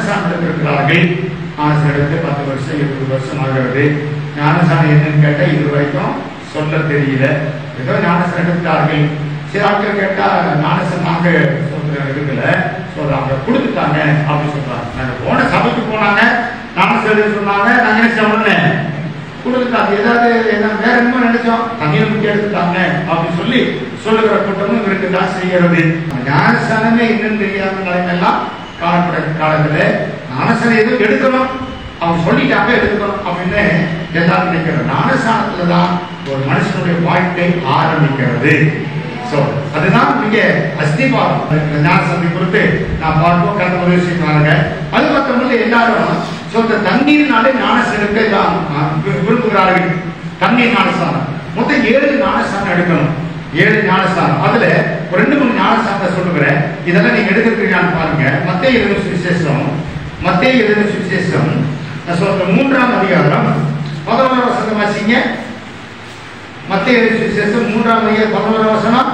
ஞானஸ்தானம் எடுத்திருக்கிறார்கள். ஞானஸ்தானம் எடுத்து 10 வருஷம் 20 வருஷம் ஆகிறது. ஞானஸ்தானம் என்னன்னு கேட்டா இது வரைக்கும் சொல்ல தெரியல. ஏதோ ஞானஸ்தானம் எடுத்தார்கள். சில ஆட்கள் கேட்டா ஞானஸ்தானம் நாங்க எடுக்கல சொல்றாங்க, கொடுத்துட்டாங்க அப்படின்னு சொல்றாங்க. நாங்க போன சபைக்கு போனாங்க, ஞானஸ்தானம் சொன்னாங்க, நாங்க என்ன சொன்னேன் கொடுத்துட்டாங்க. ஏதாவது வேற என்ன நினைச்சோம், தண்ணீர் முக்கிய எடுத்துட்டாங்க அப்படின்னு சொல்லி சொல்லுகிற கூட்டமும் இவருக்கு தான் செய்கிறது. ஞானஸ்தானமே இன்னும் தெரியாத நிலைமையெல்லாம் காணப்பட்ட காலத்துல ஞானஸ்தானம் எதுவும் எடுக்கணும், அவங்க சொல்லிட்டாங்க எடுக்கணும் அப்படின்னு எல்லாரும் நினைக்கிறோம். ஞானஸ்தானத்துலதான் ஒரு மனுஷனுடைய வாழ்க்கை ஆரம்பிக்கிறது. அதுதான் இங்க அஸ்திபாரம். ஞானஸ்தானத்தை குறித்து நான் பார்ப்போம். கடந்த ஒரு விஷயம் பாருங்க. அது மட்டும் எல்லாரும் சொல்ற தண்ணீர்னாலே ஞானஸ்தானம் எடுக்க விரும்புகிறார்கள். தண்ணீர் ஞானஸ்தானம் மொத்தம் 7 ஞானஸ்தானம் எடுக்கணும். 7 ஞானஸ்தானம். அதுல ஒரு 2-3 ஞானஸ்தானத்தை சொல்லுகிறேன். இதெல்லாம் நீங்க எடுக்கிறீங்கன்னு பாருங்க. மத்தேயு எழுதின சுவிசேஷம், மத்தேயு எழுதின சுவிசேஷம் நான் சொல்ற 3ஆம் அதிகாரம் 11ஆம் வசனம் வாசிங்க. மத்தேயு எழுதின சுவிசேஷம் 3ஆம் அதிகாரம் 11ஆம் வசனம்.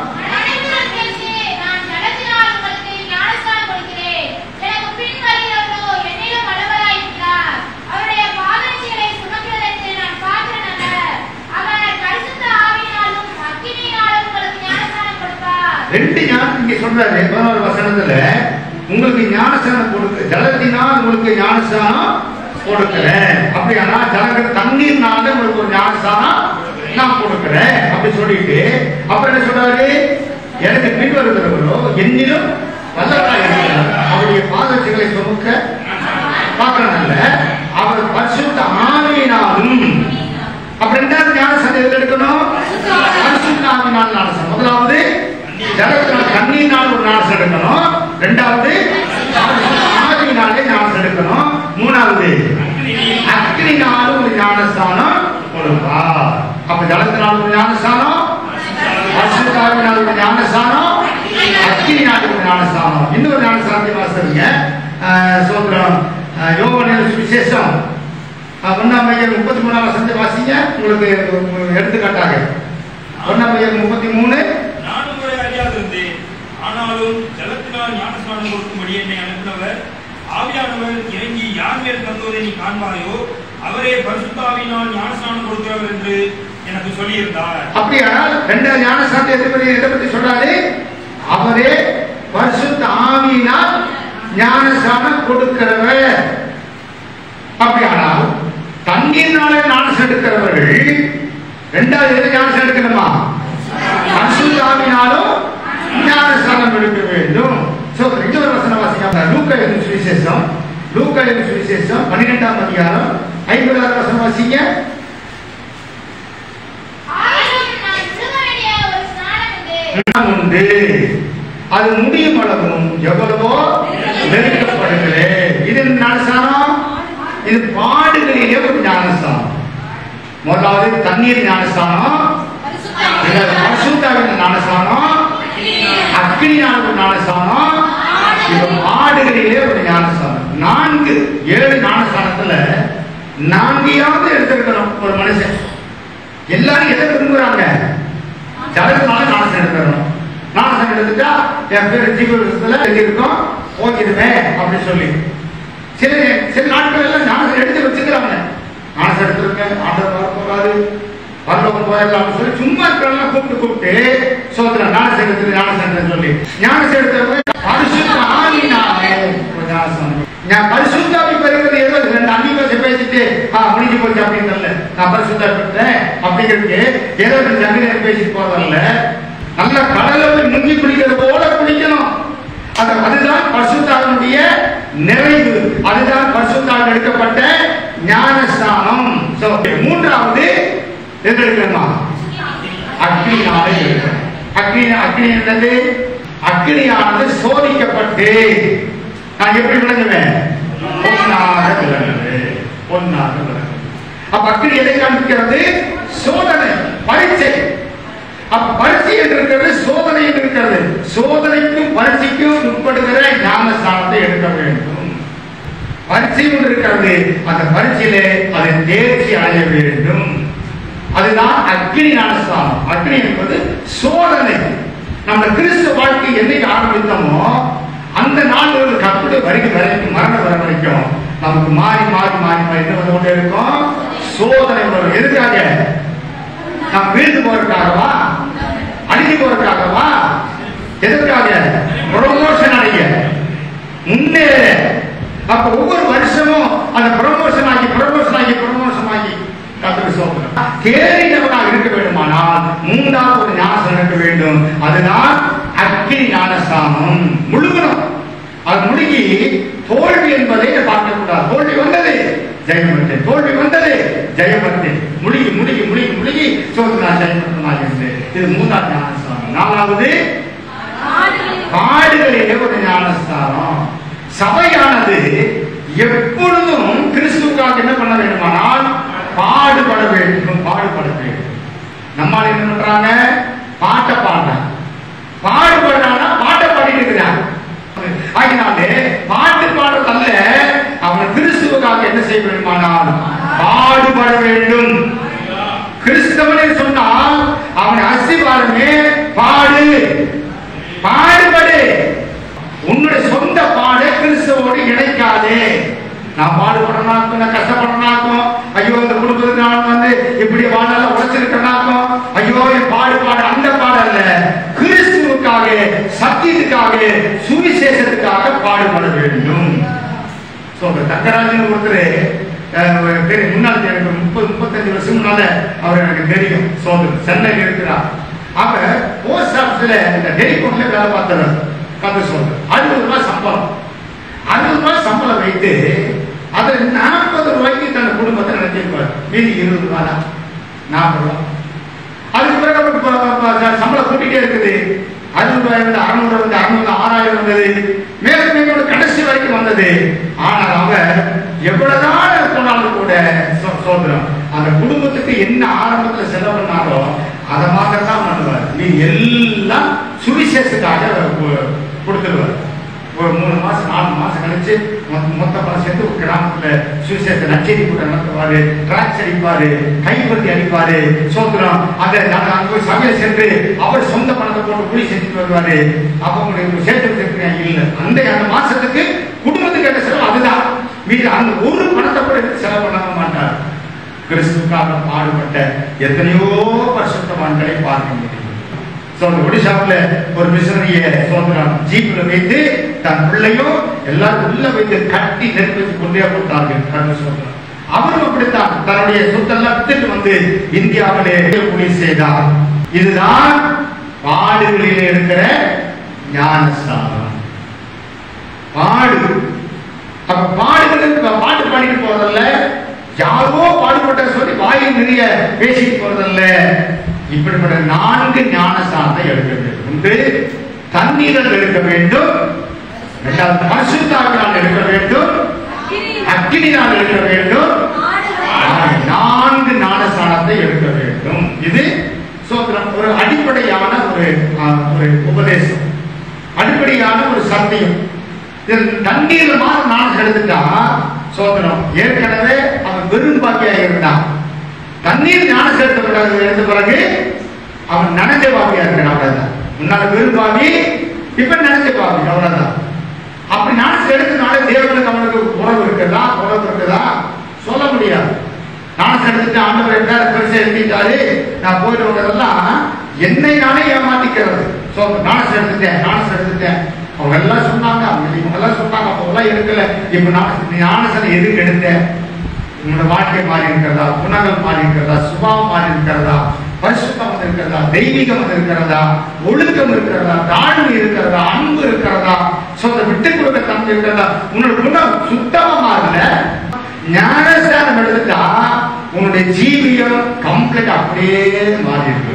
ரெண்டு ஞானம் இங்க சொல்றாரு 11ஆம் வசனத்துல. உங்களுக்கு ஞானஸ்தானம் கொடுக்க, ஜலத்தினால் உங்களுக்கு ஞானஸ்தானம் கொடுக்கிறேன். அப்படியானா ஜலங்கள் தண்ணீர்னால உங்களுக்கு ஒரு ஞானஸ்தானம் நான் கொடுக்கிறேன் அப்படி சொல்லிட்டு அப்புறம் என்ன சொல்றாரு, எனக்கு பின் வருகிறவரோ என்னிலும் வல்லவராய் இருக்கிறார், அவருடைய பாதங்களை சுமக்க பார்க்கறதுல அவர் பரிசுத்த ஆவியினாலும். அப்ப 2வது ஞானஸ்தானம் எதுல எடுக்கணும், பரிசுத்த ஆவியினால் ஞானஸ்தானம். முதலாவது ஜலத்தினால் தண்ணீர்னால் ஒரு ஞானஸ்தானம் எடுக்கணும், 2வது ஆவியினாலே ஞானஸ்தானம் எடுக்கணும், 3வது அக்னியினால் ஒரு ஞானஸ்தானம் கொடுப்பார். அப்ப ஜலத்தினால் ஒரு ஞானஸ்தானம், பரிசுத்த ஆவியினால் ஒரு ஞானஸ்தானம், அக்னியினால் ஒரு ஞானஸ்தானம். இன்னொரு ஞானஸ்தானத்தை வாசிங்க. சோதரம் யோவான் சுவிசேஷம் 1ஆம் அதிகாரம் 33ஆம் வசனத்தை வாசிங்க. உங்களுக்கு எடுத்துக்காட்டாக 1ஆம் அதிகாரம் 33. ஆனாலும் ஜலத்தினால் ஞானஸ்நானம் கொடுக்கும்படி என்னை அனுப்பினவர் ஆவியானவர் இறங்கி யார் மேல் தந்தோதை நீ காண்பாயோ அவரே பரிசுத்த ஆவியினால் ஞானஸ்நானம் கொடுக்கிறவர் என்று எனக்கு சொல்லியிருந்தார். அப்படியானால் 2 ஞானஸ்நானத்தை எதை பற்றி சொல்றாரு, அவரே பரிசுத்த ஆவியினால் ஞானஸ்நானம் கொடுக்கிறவர். அப்படியானால் தண்ணீர்னாலே ஞானஸ்நானம் எடுக்கிறவர்கள் 2வது எது ஞானஸ்நானம் எடுக்கணுமா, பரிசுத்த ஆவியினாலும் ஞானஸ்நானம் எடுக்க வேண்டும். இன்னொரு வசனம் வாசிங்க. லூக்கா எழுதின சுவிசேஷம், லூக்கா எழுதின சுவிசேஷம் 12ஆம் அதிகாரம் 50ஆவது வசனம் வாசிங்க. அது முடியும் அளவும் எவ்வளவோ நெருக்கப்படுகிறேன். இது ஞானஸ்நானம், இது பாடுகளிலே ஒரு ஞானஸ்நானம். முதலாவது தண்ணீர் ஞானஸ்நானம், பரிசுத்த ஆவியின் ஞானஸ்நானம், அக்னியான ஒரு ஞானஸ்தானம், இப்ப பாடுகளிலே ஒரு ஞானஸ்தானம். 7 ஞானஸ்தானத்துல 4 எடுத்திருக்கணும் ஒரு மனுஷன். எல்லாரும் எதை விரும்புறாங்க, ஜலத்தினால ஞானஸ்தானம் எடுத்துக்கணும். ஞானஸ்தானம் எடுத்துட்டா என் பேர் ஜீவத்துல இருக்கும் போகிடுவேன் அப்படின்னு சொல்லி சில நாட்கள் எல்லாம் ஞானஸ்தானம் எடுத்து வச்சுக்கிறாங்க. ஞானஸ்தானம் எடுத்திருக்கேன், ஆண்டவர் போகாது, பரலோகம் போயிடலாம் சொல்லி சும்மா இருக்கிறவங்க கூப்பிட்டு சோதனை ஞானஸ்தானம் சொல்லி ஞானஸ்தானத்தை பரிசுத்த ஆவியினாலே நான் பரிசுத்தாவி பெறுகிறது. ஏதோ 2 அன்னிபாஷை பேசிட்டு முடிஞ்சு போச்சு அப்படின்னு நான் பரிசுத்தா பெற்றேன் அப்படிங்கிறதுக்கு ஏதோ 2 அன்னிபாஷை பேசிட்டு போறதில்ல. நல்ல கடலை முங்கி குடிக்கிறது போல குடிக்கணும். அதுதான் பரிசுத்தாவினுடைய நிறைவு, அதுதான் பரிசுத்தாவில் எடுக்கப்பட்ட ஞானஸ்தானம். 3வது எது எடுக்கணுமா, அக்னியானது எடுக்கணும். அக்னி என்னது, அக்னியானது சோதிக்கப்பட்டு நான் எப்படி விளங்குவேன், பொன்னாக விளங்குவேன். அப்ப அக்னி எதை காண்பிக்கிறது, சோதனை, பரீட்சை. அப்ப பரீட்சை என்று இருக்கிறது, சோதனை என்று இருக்கிறது. சோதனைக்கும் பரீட்சைக்கும் உட்படுகிற ஞானஸ்தானத்தை எடுக்க வேண்டும். பரீட்சை ஒன்று இருக்கிறது, அந்த பரீட்சையிலே அதை தேர்ச்சி அடைய வேண்டும். அதுதான் அக்னி ஞானஸ்தானம். அக்னி என்பது சோதனை. நம்ம கிறிஸ்துவ வாழ்க்கை என்னைக்கு ஆரம்பித்தோமோ அந்த நாள் கற்பனை கர்த்தருடைய வருகை வரைக்கும், மரணம் வர வரைக்கும் நமக்கு மாறி மாறி மாறி மாறி என்ன வந்து கொண்டே இருக்கும்? சோதனை வரும். எதுக்காக? நாம் வீழ்ந்து போறதுக்காகவா? அழிஞ்சு போறதுக்காகவா? எதற்காக? ப்ரொமோஷன் அடைய, முன்னேற. அப்ப ஒவ்வொரு வருஷமும் அந்த ப்ரொமோஷன் ஆகி தேறினவனாக இருக்க வேண்டுமானால் மூன்றாவது ஒரு ஞானஸ்நானம் இருக்க வேண்டும். அதுதான் அக்கினி ஞானஸ்நானம். முழுகணும். அது முழுகி தோல்வி என்பதை பார்க்க கூடாது. தோல்வி வந்தது ஜெயமற்றேன், தோல்வி வந்தது ஜெயமற்றேன், முழுகி முழுகி முழுகி முழுகி சோதனை ஜெயமற்றமாக இருந்து. இது மூன்றாவது ஞானஸ்நானம். நாலாவது பாடுகளிலே ஒரு ஞானஸ்நானம். சபையானது எப்பொழுதும் கிறிஸ்துவுக்காக என்ன பண்ண வேண்டுமானால் பாடுபட வேண்டும், பாடுபட வேண்டும். நம்மால் என்ன பண்றாங்க? பாட்டை பாடுறாங்க. பாடுபடுறாங்கன்னா பாட்டை பாடிட்டு இருக்கிறாங்க. அதனாலே பாட்டு பாடுறதல்ல, அவன் கிறிஸ்துவுக்காக என்ன செய்ய வேண்டுமானால் பாடுபட வேண்டும். கிறிஸ்தவனை சொன்னால் அவன் அஸ்திவாரமே பாடு, பாடுபடு. உன்னுடைய சொந்த பாடு கிறிஸ்துவோடு இணைக்காதே. நான் பாடுபடனாக்கும், நான் கஷ்டப்படனாக்கும், ஐயோ இந்த குடும்பத்துக்கு நான் வந்து இப்படி வாழல உழைச்சிருக்கனாக்கும், ஐயோ என் பாடு அந்த பாடல்ல, கிறிஸ்துவுக்காக, சத்தியத்துக்காக, சுவிசேஷத்துக்காக பாடுபட வேண்டும். தங்கராஜன் ஒருத்தர் முன்னாள் எனக்கு 30-35 வருஷம் முன்னால அவர் எனக்கு தெரியும். சோதர் சென்னையில் இருக்கிறார். அப்ப போஸ்ட் ஆபீஸ்ல இந்த டெலிபோன்ல வேலை பார்த்தவர் கதை சொல்றார். 60 ரூபாய் சம்பளம். 60 ரூபாய் சம்பளம் வைத்து அதுல 40 ரூபாய்க்கு தன் குடும்பத்தை நடத்திருப்பார். மீதி 20 ரூபாய் தான், 40 ரூபாய். அதுக்கு பிறகு சம்பளம் கூட்டிகிட்டே இருக்குது. 60 ரூபாய் வந்து 600 வந்து 600 6000 வந்தது, மேலும் மேலும் கடைசி வரைக்கும் வந்தது. ஆனால் அவர் எவ்வளவுதான் போனாலும் கூட சோதரம் அந்த குடும்பத்துக்கு என்ன ஆரம்பத்தில் செலவு பண்ணாரோ அதை மாத்திரம் தான் பண்ணுவார். நீ எல்லாம் சுவிசேஷத்துக்காக கொடுத்துருவார். ஒரு 3 மாசம் 4 மாசம் கழிச்சு மொத்த பணம் சேர்த்து ஒரு கிராமத்துல சுவிசேஷ நச்செடி கூட நடத்துவாரு, டிராக்ஸ் அடிப்பாரு, கைப்பற்றி அடிப்பாரு. சோத்திரம் அங்க போய் சமையல் சென்று அவர் சொந்த பணத்தை போட்டு புளி செஞ்சுட்டு வருவாரு. அப்ப உங்களுக்கு சேர்த்து இல்லை. அந்த மாசத்துக்கு குடும்பத்துக்கு என்ன செலவு அதுதான். மீது அந்த ஒரு பணத்தை கூட செலவு பண்ண மாட்டார். கிறிஸ்துக்காக பாடுபட்ட எத்தனையோ பரிசுத்தவான்களை பார்க்க முடியும். ஒடிசாவில் ஒரு மிஷனரிய சோதரம் ஜீப்ல வைத்து தன் பிள்ளையும் எல்லாரும் உள்ள வைத்து கட்டி நெருப்பித்து கொண்டே போட்டார்கள். அவரும் அப்படித்தான் தன்னுடைய சொத்தெல்லாம் வித்துட்டு வந்து இந்தியாவிலே ஊழியம் செய்தார். இதுதான் பாடுகளிலே இருக்கிற ஞானஸ்நானம். பாடு அப்ப பாடுகளுக்கு பாட்டு பாடிட்டு போறதல்ல, யாரோ பாடுபட்ட சொல்லி வாயில் நிறைய பேசிட்டு போறதல்ல. இப்படிப்பட்ட 4 ஞானஸ்நானத்தை எடுக்க வேண்டும். ஒன்று தண்ணீரில் எடுக்க வேண்டும், இரண்டாவது பரிசுத்தாவினால் எடுக்க வேண்டும், அக்கினியால் எடுக்க வேண்டும், 4 ஞானஸ்நானத்தை எடுக்க வேண்டும். இது ஒரு அடிப்படையான ஒரு உபதேசம், அடிப்படையான ஒரு சத்தியம். தண்ணீர் மாதம் நான் எடுத்துட்டா சோதனம் ஏற்கனவே அவன் விரும்பாக்கியா இருந்தான். தண்ணீர் ஞானம் எடுத்த பிறகு அவன் நனைஞ்ச பாவியா இருக்கிறான். அவ்வளவுதான். முன்னால விரும்பாவி, இப்ப நனைஞ்ச பாவி, அவ்வளவுதான். அப்படி ஞானம் எடுத்தனால தேவனுக்கு அவனுக்கு உறவு இருக்குதா சொல்ல முடியாது. ஞானம் எடுத்துட்டு ஆண்டவர் பேர பெருசா எழுதிட்டாரு, நான் போயிட்டு வந்ததெல்லாம் என்னை நானே ஏமாத்திக்கிறது. ஞானம் எடுத்துட்டேன் அவங்க எல்லாம் சொன்னாங்க, இவங்க எல்லாம் சொன்னாங்க, அப்பெல்லாம் எடுக்கல. இப்ப ஞானசனம் எதுக்கு எடுத்தேன்? உங்களோட வாழ்க்கை மாறி இருக்கிறதா, குணங்கள் மாறி இருக்கிறதா, சுபாவம் மாறி இருக்கிறதா, பரிசுத்தம் இருக்கிறதா, தெய்வீகம் இருக்கிறதா, ஒழுக்கம் இருக்கிறதா, தாழ்வு இருக்கிறதா, அன்பு இருக்கிறதா, விட்டு கொடுக்க தன்மை இருக்கிறதா, உன்னோட குணம் சுத்தமா மாறல. ஞானஸ்நானம் எடுத்துட்டா உன்னுடைய ஜீவியம் கம்ப்ளீட் அப்படியே மாறி இருக்கு.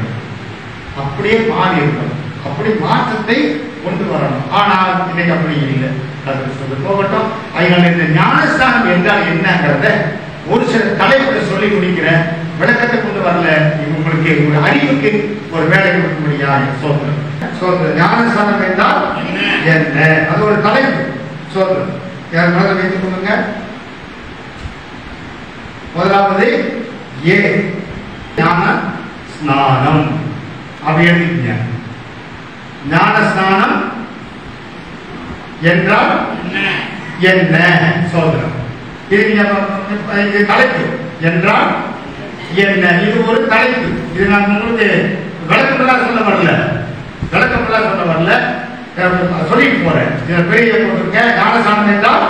அப்படி மாற்றத்தை கொண்டு வரணும். ஆனால் இன்னைக்கு அப்படி இல்லை. போகட்டும். அதனால இந்த ஞானஸ்தானம் என்றால் என்னங்கிறத ஒரு சில தலைப்புகளை சொல்லி முடிக்கிறேன். விளக்கத்தை கொண்டு வரல, உங்களுக்கு ஒரு அறிவுக்கு ஒரு வேலை கொடுக்க முடியாது. ஞானஸ்தானம் என்றால் என்ன? அது ஒரு தலைப்பு. யார் மனதை வைத்துக் கொள்ளுங்க. முதலாவது ஞான ஸ்நானம். அப்படி எழுதிங்க. ஞானஸ்நானம் என்றால் என்ன சோதனம். இது தலைப்பு என்றால் என்ன, இது ஒரு தலைப்பு. இது நான் உங்களுக்கு விளக்கமெல்லாம் சொல்ல வரல, சொல்லிட்டு போறேன். இதுல பெரிய போட்டிருக்க ஞானஸ்நானம் என்றால்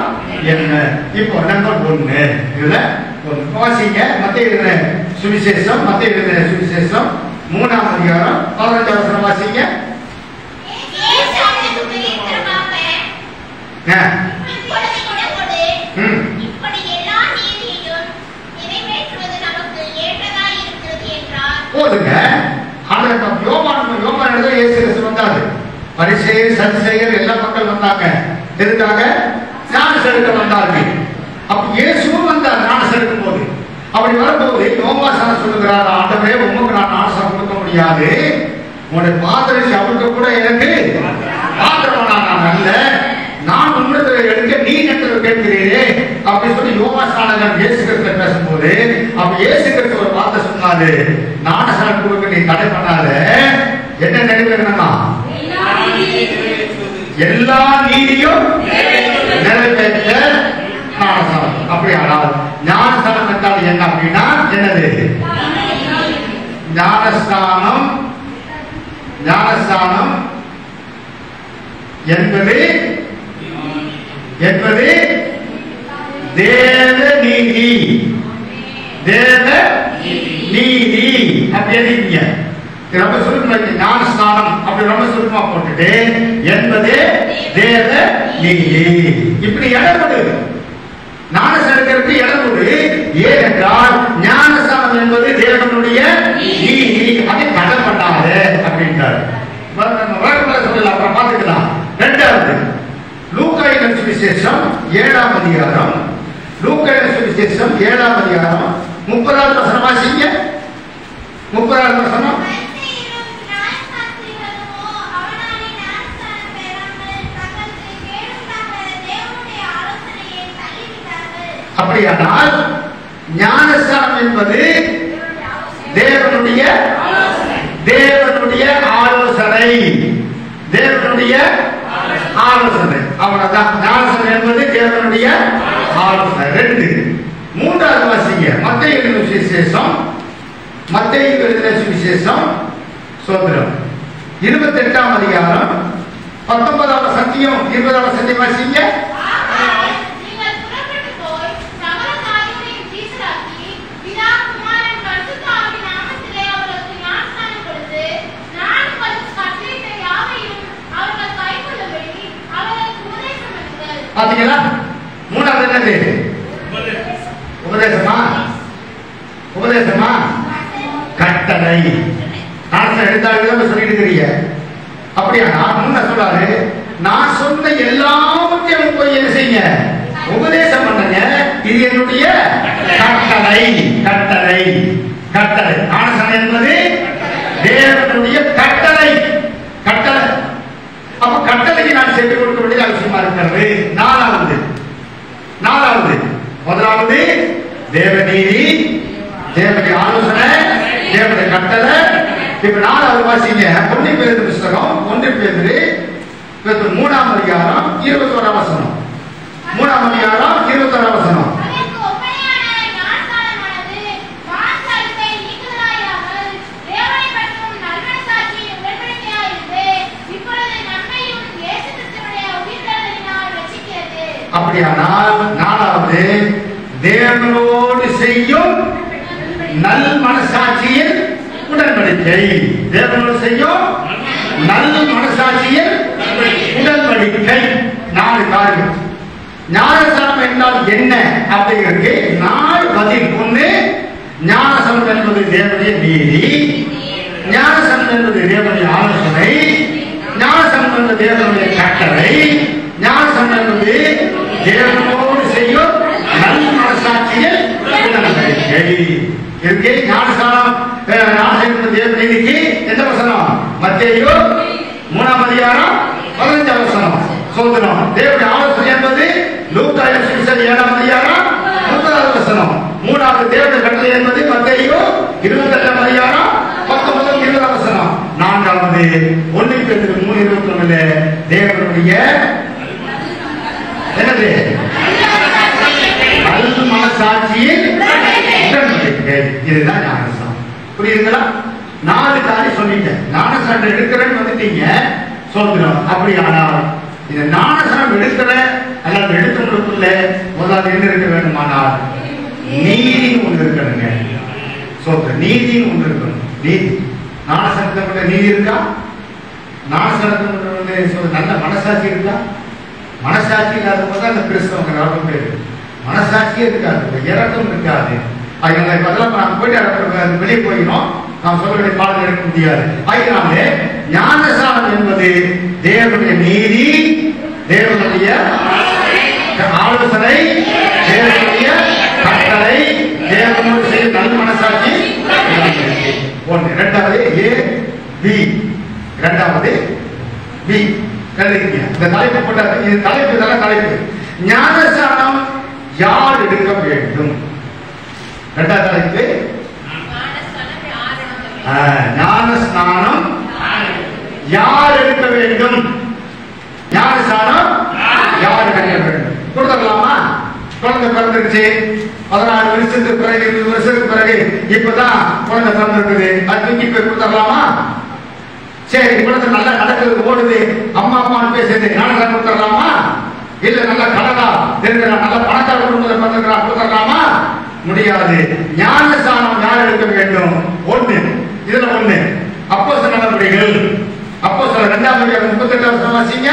என்ன. இப்போ நம்பர் 1 இதுல வாசிங்க. மத்திய எழுதின சுவிசேஷம் 3ஆம் அதிகாரம் 15ஆம் வசனம் வாசிங்க. போதுங்க. யோவான் இயேசு கிறிஸ்து வந்தாரு. பரிசேயர் சதுசேயர் எல்லா மக்கள் வந்தாங்க. எதுக்காக? ஞானஸ்நானம் எடுக்க வந்தார்கள். அப்ப இயேசுவும் வந்தார் ஞானஸ்நானம் எடுக்கும் போது. அப்படி வரும்போது யோவான் சொல்லுகிறார், ஆண்டவரே உமக்கு நான் ஞானஸ்நானம் கொடுக்க முடியாது, உன்னுடைய பாத்திரத்தை அவிழ்க்க கூட எனக்கு பாத்திரமானா நான் அல்ல, நான் உன்னிடத்தில் எடுக்க நீ என்று கேட்கிறீரே அப்படின்னு சொல்லி யோவான் இயேசு கிறிஸ்து பேசும்போது, அப்ப இயேசு கிறிஸ்து ஒரு வார்த்தை சொன்னாரு, ஞானஸ்நானம் கொடுக்க நீ தடை பண்ணாத, என்ன நிறைவேறணும்னா எல்லா நீதியும் நிறைவேற்ற ஞானஸ்நானம். அப்படியானால் ஞானஸ்நானம் என்றால் என்ன அப்படின்னா என்னது? ஞானஸ்நானம் என்பது தேவ நீதி. அப்படி ரொம்ப சுருக்கமா ஞானஸ்நானம் அப்படி ரொம்ப சுருக்கமா போட்டுட்டு என்பது தேவ நீதி. இப்படி இடப்படு ஞானஸ்நானத்திற்கு இடப்படு. ஏனென்றால் ஞானஸ்நானம் என்பது தேவனுடைய நீதி, அதை கடப்படாது அப்படின்றார். சொல்லல, அப்புறம் பார்த்துக்கலாம். 2வது லூக்கா எழுதின சுவிசேஷம் 7ஆம் அதிகாரம் 30வது வசனம் வாசிங்க. 30வது வசனம். அப்படியானால் ஞானஸ்நானம் என்பது தேவனுடைய ஆலோசனை. அவ்வளவுதான். ஞானஸ்நானம் என்பது தேவனுடைய ஆலோசனை. 2. 3வது வாசிங்க. மத்தேயு எழுதின சுவிசேஷம் சோதரம் 28ஆம் அதிகாரம் 19ஆம் வசனம் 20ஆம் வசனம் வாசிங்க. பாத்தீங்களா? 3வது என்னது? உபதேசமா கட்டளை. நான் எடுத்தாலும் சொல்லிட்டு இருக்கிறீங்க. அப்படியா? முன்ன சொல்றாரு, நான் சொன்ன எல்லாவற்றையும் போய் என்ன செய்யுங்க, உபதேசம் பண்ணுங்க, இது என்னுடைய கட்டளை. ஞானஸ்நானம் என்பது தேவனுடைய கட்டளை. அப்ப கட்டளைக்கு நான் சென்று கொடுக்க வேண்டிய அவசியமா இருக்கிறது. 4வது முதலாவது தேவநீதி, தேவனுடைய ஆலோசனை, தேவனுடைய கட்டளை. இப்ப 4வது வாசிங்க. 1 பேதுரு புத்தகம் 1 பேதுரு 3ஆம் அதிகாரம் 21ஆம் வசனம். 3ஆம் அதிகாரம் 21ஆம் வசனம். அப்படியானால் 4வது தேவனோடு செய்யும் நல் மனசாட்சியின் உடன்படிக்கை. தேவனோடு செய்யும் நல் மனசாட்சியின் உடன்படிக்கை. 4 காரியம். ஞானஸ்நானம் என்றால் என்ன அப்படிங்கிறது 4 பதில். 1, ஞானஸ்நானம் என்பது தேவனுடைய நீதி, ஞானஸ்நானம் என்பது தேவனுடைய ஆலோசனை, ஞானஸ்நானம் என்பது தேவனுடைய கட்டளை, ஞானஸ்நானம் என்பது தேவனோடு செய்யும் நல் மனசாட்சியில் உடன்படிக்கை. ஞானஸ்நானம் தேவநீதிக்கு எந்த வசனம்? மத்தேயு 3ஆம் அதிகாரம் 15ஆம் வசனம். சோதனம். தேவனுடைய ஆலோசனை என்பது லூக்கா 7ஆம் அதிகாரம் 30வது வசனம். 3வது தேவனுடைய கட்டளை என்பது மத்தேயு 28ஆம் அதிகாரம் 19 20ஆம் வசனம். 4வது 1 பேதுரு 3:21 தேவனுடைய என்னது? நல் மனசாட்சியில் உடன்படிக்கை. இதுதான் ஞானஸ்நானம். புரியுதுங்களா? 4 காரியம் சொல்லிட்டேன். ஞானஸ்நானம் எடுக்கிறேன்னு வந்துட்டீங்க, சொல்கிறோம். அப்படியானால் இந்த ஞானஸ்நானம் எடுக்கிற அல்லது எடுத்தவங்களுக்குள்ள முதலாவது என்ன இருக்க வேண்டுமானால் நீதி ஒன்று இருக்கணுங்க. சொல்ற நீதின்னு ஒன்று இருக்கணும். நீதி. ஞானஸ்நானத்துக்குள்ள நீதி இருக்கா? ஞானஸ்நானத்துக்குள்ள நல்ல மனசாட்சி இருக்கா? மனசாட்சி இல்லாத போது அந்த கிறிஸ்தவங்க ரொம்ப பேரு மனசாட்சியே இருக்காது, இறக்கம் இருக்காது. அதனால இப்பெல்லாம் நாங்கள் போயிட்டு வெளியே போயிடும், நாம் சொல்ல பாடல் எடுக்க முடியாது. அதனால ஞானஸ்நானம் என்பது தேவனுடைய நீதி, தேவனுடைய ஆலோசனை, தேவனுடைய கட்டளை, தேவனோடு செய்ய நல் மனசாட்சி. ஒன்று. இரண்டாவது ஏ பி. இரண்டாவது பி. இந்த தலைப்பு போட்டாரு. இது தலைப்பு தான் தலைப்பு. ஞானஸ்நானம் யார் எடுக்க வேண்டும்? இரண்டாவது தலைப்பு ஞானஸ்நானம் யார் எடுக்க வேண்டும்? ஞானஸ்நானம் யார் எடுக்க வேண்டும்? கொடுத்துடலாமா? குழந்தை பிறந்துருச்சு, 14 வருஷத்துக்கு பிறகு 20 வருஷத்துக்கு பிறகு இப்பதான் குழந்தை பிறந்திருக்குது, அது தூக்கி போய் கொடுத்துடலாமா? சரி, குழந்தை நல்லா நடக்குது, ஓடுது, அம்மா அம்மான்னு பேசுது, ஞானஸ்நானம் கொடுத்துடலாமா? இல்ல நல்ல கடலா இருக்கிற நல்ல பணக்கார குடும்பத்தில் பிறந்திருக்கிறா, கொடுத்துடலாமா? முடியாது. ஞானஸ்நானம் யார் எடுக்க வேண்டும்? ஒண்ணு. இதுல ஒண்ணு அப்போஸ்தலர் நடவடிக்கைகள். அப்போஸ்தலர் 2ஆம் அதிகாரம் 38 வசனம் வாசிங்க.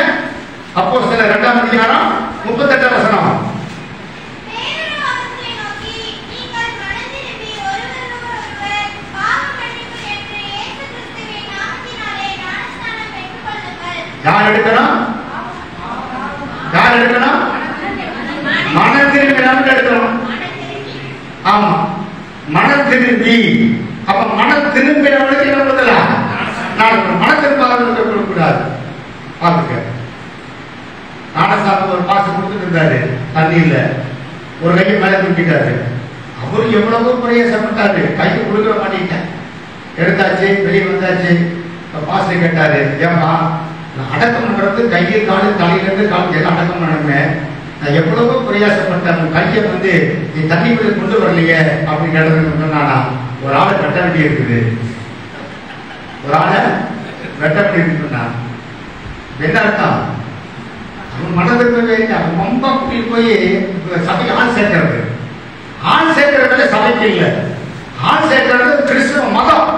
அப்போஸ்தலர் 2ஆம் அதிகாரம் 38 வசனம். யார் எடுக்கணும்? யார் எடுக்கணும்? மனம் திரும்பி நம்ம எடுக்கணும். ஆமா, மனம் திரும்பி. அப்ப மனம் திரும்பினவனுக்கு என்ன கொடுக்கலாம்? மனம் திரும்பாதவனுக்கு கொடுக்கக்கூடாது. பாத்துக்க, ஞானஸ்நானம் ஒரு பாசம் கொடுத்துட்டு இருந்தாரு, தண்ணி இல்ல, ஒரு கையை மேல தூக்கிட்டாரு. அவரு எவ்வளவோ பிரயாசப்பட்டாரு, கையை கொடுக்க மாட்டேன். எடுத்தாச்சு, வெளியே வந்தாச்சு. பாசை கேட்டாரு, ஏமா அடக்கம் பண்றது கையை காலு தலையிலிருந்து காலு எல்லாம் அடக்கம் பண்ணுங்க, நான் எவ்வளவோ பிரயாசப்பட்டேன், கையை நீ தண்ணிக்குள்ள கொண்டு வரலையே அப்படின்னு கேட்டதுன்னா ஒரு ஆளை வெட்ட வேண்டி இருக்குது. ஒரு ஆளை வெட்ட வேண்டி இருக்குன்னா என்ன அர்த்தம்? அவன் மனதிற்கு அவன் ரொம்ப கூட்டிட்டு போய் சபைக்கு ஆள் சேர்க்கிறது. ஆள் சேர்க்கிறது சபைக்கு இல்லை, ஆள் சேர்க்கிறது கிறிஸ்தவ மதம்.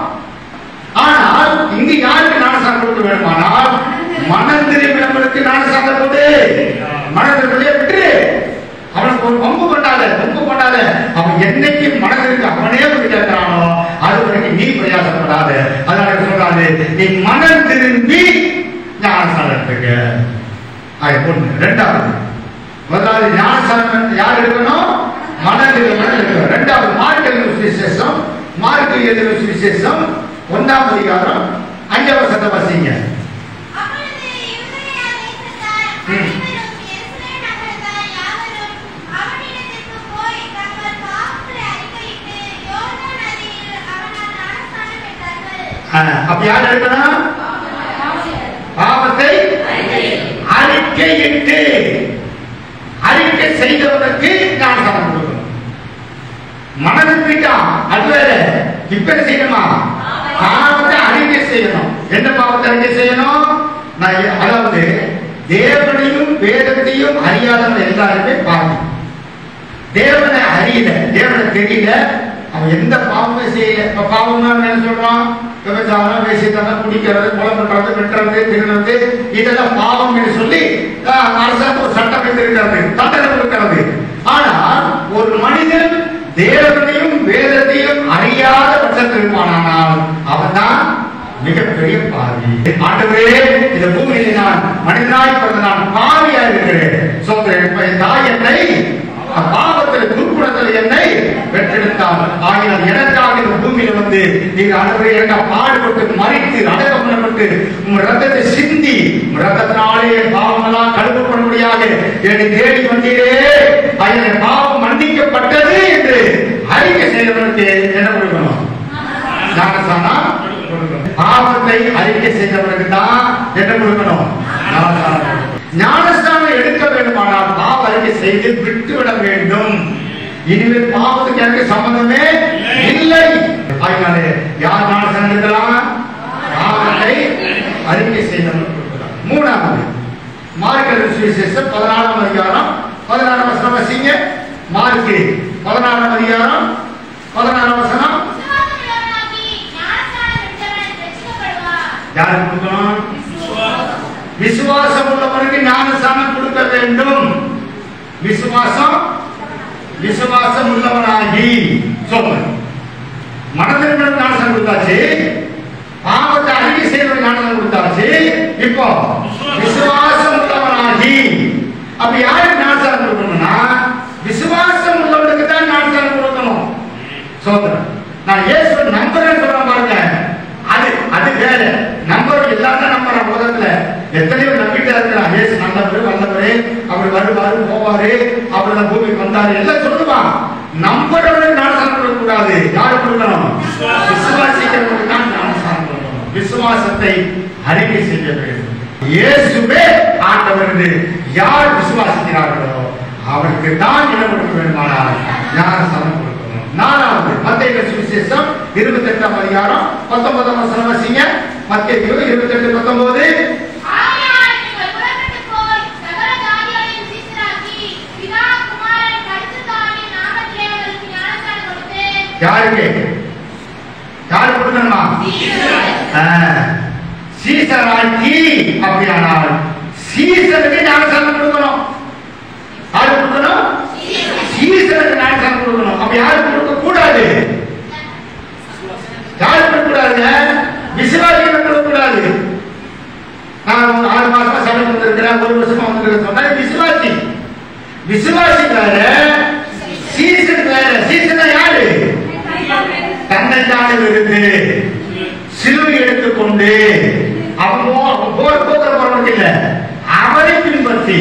ஆனால் இங்கு யாருக்கு ஞானஸ்நானம் கொடுக்க வேண்டுமானால் மனம் திரும்பினவனுக்கு ஞானஸ்நானம் கொடு. மனதிற்குள்ளே விட்டு அவனுக்கு ஒரு பம்பு கொண்டாத, பம்பு கொண்டாத. அவன் என்னைக்கு மனதிற்கு அவனே வந்து கேட்கிறானோ அது வரைக்கும் நீ பிரயாசப்படாத. அதனால சொல்றாரு, நீ மனம் திரும்பி ஞானஸ்நானம் எடுத்துக்க. ஒண்ணு. இரண்டாவது, முதலாவது ஞானஸ்நானம் யார் எடுக்கணும்? மனம் எடுக்கணும். இரண்டாவது மார்க் எழுதின சுவிசேஷம், மார்க் எழுதின சுவிசேஷம் 1ஆம் அதிகாரம் 5ஆம் வசனத்தை வாசிங்க. அப்ப யார் எடுக்கணும்? பாவத்தை அறிக்கையிட்டு அறிக்கை செய்தவனுக்கு ஞானஸ்நானம் கொடுக்கணும். மனதிற்கிட்டா அது வேற. இப்ப என்ன செய்யணுமா? பாவத்தை அறிக்கை செய்யணும். என்ன பாவத்தை அறிக்கை செய்யணும்? அதாவது தேவனையும் வேதத்தையும் அறியாதவன் எல்லாருமே பாவம். தேவனை அறியல, தேவனை தெரியல, அவன் எந்த பாவமே செய்யல. இப்ப பாவம்னா என்ன சொல்றான்? விபச்சாரம், வேசித்தனம், குடிக்கிறது, கொலை பண்றது, வெட்டுறது, திருடுறது, இதெல்லாம் பாவம் என்று சொல்லி அரசாங்கம் ஒரு சட்டம் வைத்திருக்கிறது, தண்டனை கொடுக்கிறது. ஆனால் ஒரு மனிதன் தேவனையும் வேதத்தையும் அறியாத பட்சத்தில் இருப்பானால் அவன் தான் மிகப்பெரிய பாவி. ஆண்டவரே, இந்த பூமியிலே நான் மனிதனாய் பிறந்த நான் பாவியா இருக்கிறேன். சொல்றேன், தாய் என்னை பாவத்தில் துர்க்குணத்தில் என்னை பெற்றெடுத்தார். ஆகினால் எனக்காக இந்த பூமியில நீங்க ஆண்டவரே எனக்கு பாடுபட்டு மறித்து அடக்கம் பண்ணப்பட்டு ரத்தத்தை சிந்தி ரத்தத்தினாலே பாவமெல்லாம் கழுவப்படும்படியாக என்னை தேடி வந்தீரே, என் பாவம் மன்னிக்கப்பட்டது என்று அறிக்கை செய்தவனுக்கு என்ன கொடுக்கணும்? ஞானஸ்நானம் கொடுக்கணும். பாவத்தை அறிக்கை செய்தவனுக்கு தான் என்ன கொடுக்கணும்? ஞானஸ்நானம். ஞானஸ்நானம் எடுக்க வேண்டுமானால் பாவ அறிக்கை செய்து விட்டுவிட வேண்டும். இனிமேல் பாவத்துக்கு எனக்கு சம்பந்தமே இல்லை. அதனாலே யார் ஞானஸ்நானம் எடுக்கலாம்? பாவத்தை அறிக்கை செய்தவர்கள் கொடுக்கிறார். மூணாவது மார்க்கு சுவிசேஷம் 14ஆம் அதிகாரம் 16ஆம் வசனம் வாசிங்க. மார்க்கு 14ஆம் அதிகாரம் 16ஆம் வசனம். யாருக்கு கொடுக்கணும்? விசுவாசம் உள்ளவனுக்கு ஞானஸ்நானம் கொடுக்க வேண்டும். விசுவாசம் உள்ளவனாகி சொல்லுங்க. மனதிற்கு ஞானஸ்நானம் கொடுத்தாச்சு, பாவத்தை அறிக்கை செய்வதற்கு ஞானஸ்நானம் கொடுத்தாச்சு. இப்போ விசுவாசம் உள்ளவனாகி, அப்ப யாருக்கு ஞானஸ்நானம் கொடுக்கணும்னா விசுவாசம் உள்ளவனுக்கு தான் ஞானஸ்நானம் கொடுக்கணும். சோதரன் நான் இயேசுவை நம்புறேன்னு சொல்ற பாருங்க, அது வேற. நம்பர் எல்லாரும் நம்புற உலகத்துல எத்தனையோ நம்பிக்கை இருக்கிறான். இயேசு நல்லவரு, வல்லவரு, அவர் வருவாரு போவாரு, அவர் இந்த பூமிக்கு வந்தாரு எல்லாம் சொல்லுவான். நம்புறவனுக்கு ஞானஸ்நானம் கொடுக்க கூடாது. யாரு கொடுக்கணும்? விசுவாசிக்கிறவனுக்கு தான் ஞானஸ்நானம் கொடுக்கணும். விசுவாசத்தை அறிக்கை செய்ய வேண்டும். இயேசுவே ஆண்டவர் என்று யார் விசுவாசிக்கிறார்களோ அவருக்கு தான் என்ன கொடுக்க வேண்டுமானால் ஞானஸ்நானம் கொடுக்கணும். நாலாவது மத்தேயு சுவிசேஷம் 28ஆம் அதிகாரம் 19ஆம் வசனம் வாசிங்க. மத்தேயு 28:19. யாருக்கு யாரு கொடுக்கணுமா? சீசராக்கி. அப்படியானால் சீசருக்கு ஞானஸ்நானம் கொடுக்கணும். யாரு கொடுக்கணும்? சீசருக்கு ஞானஸ்நானம் கொடுக்கணும். அப்ப யாருக்கு கொடுக்க கூடாது? யாருக்கு கொடுக்க கூடாது? விசுவாசிகளுக்கு கொடுக்க கூடாது. நான் 6 மாசமா சபைக்கு வந்திருக்கிறேன், 1 வருஷமா வந்திருக்கிறேன் சொன்னா விசுவாசி. விசுவாசி வேற, சீசன் வேற. சீசன் யாரு? தன்னைத்தானே இருந்து சிலுவை எடுத்துக்கொண்டு அவன் போறவனுக்கு இல்ல, அவரை பின்பற்றி.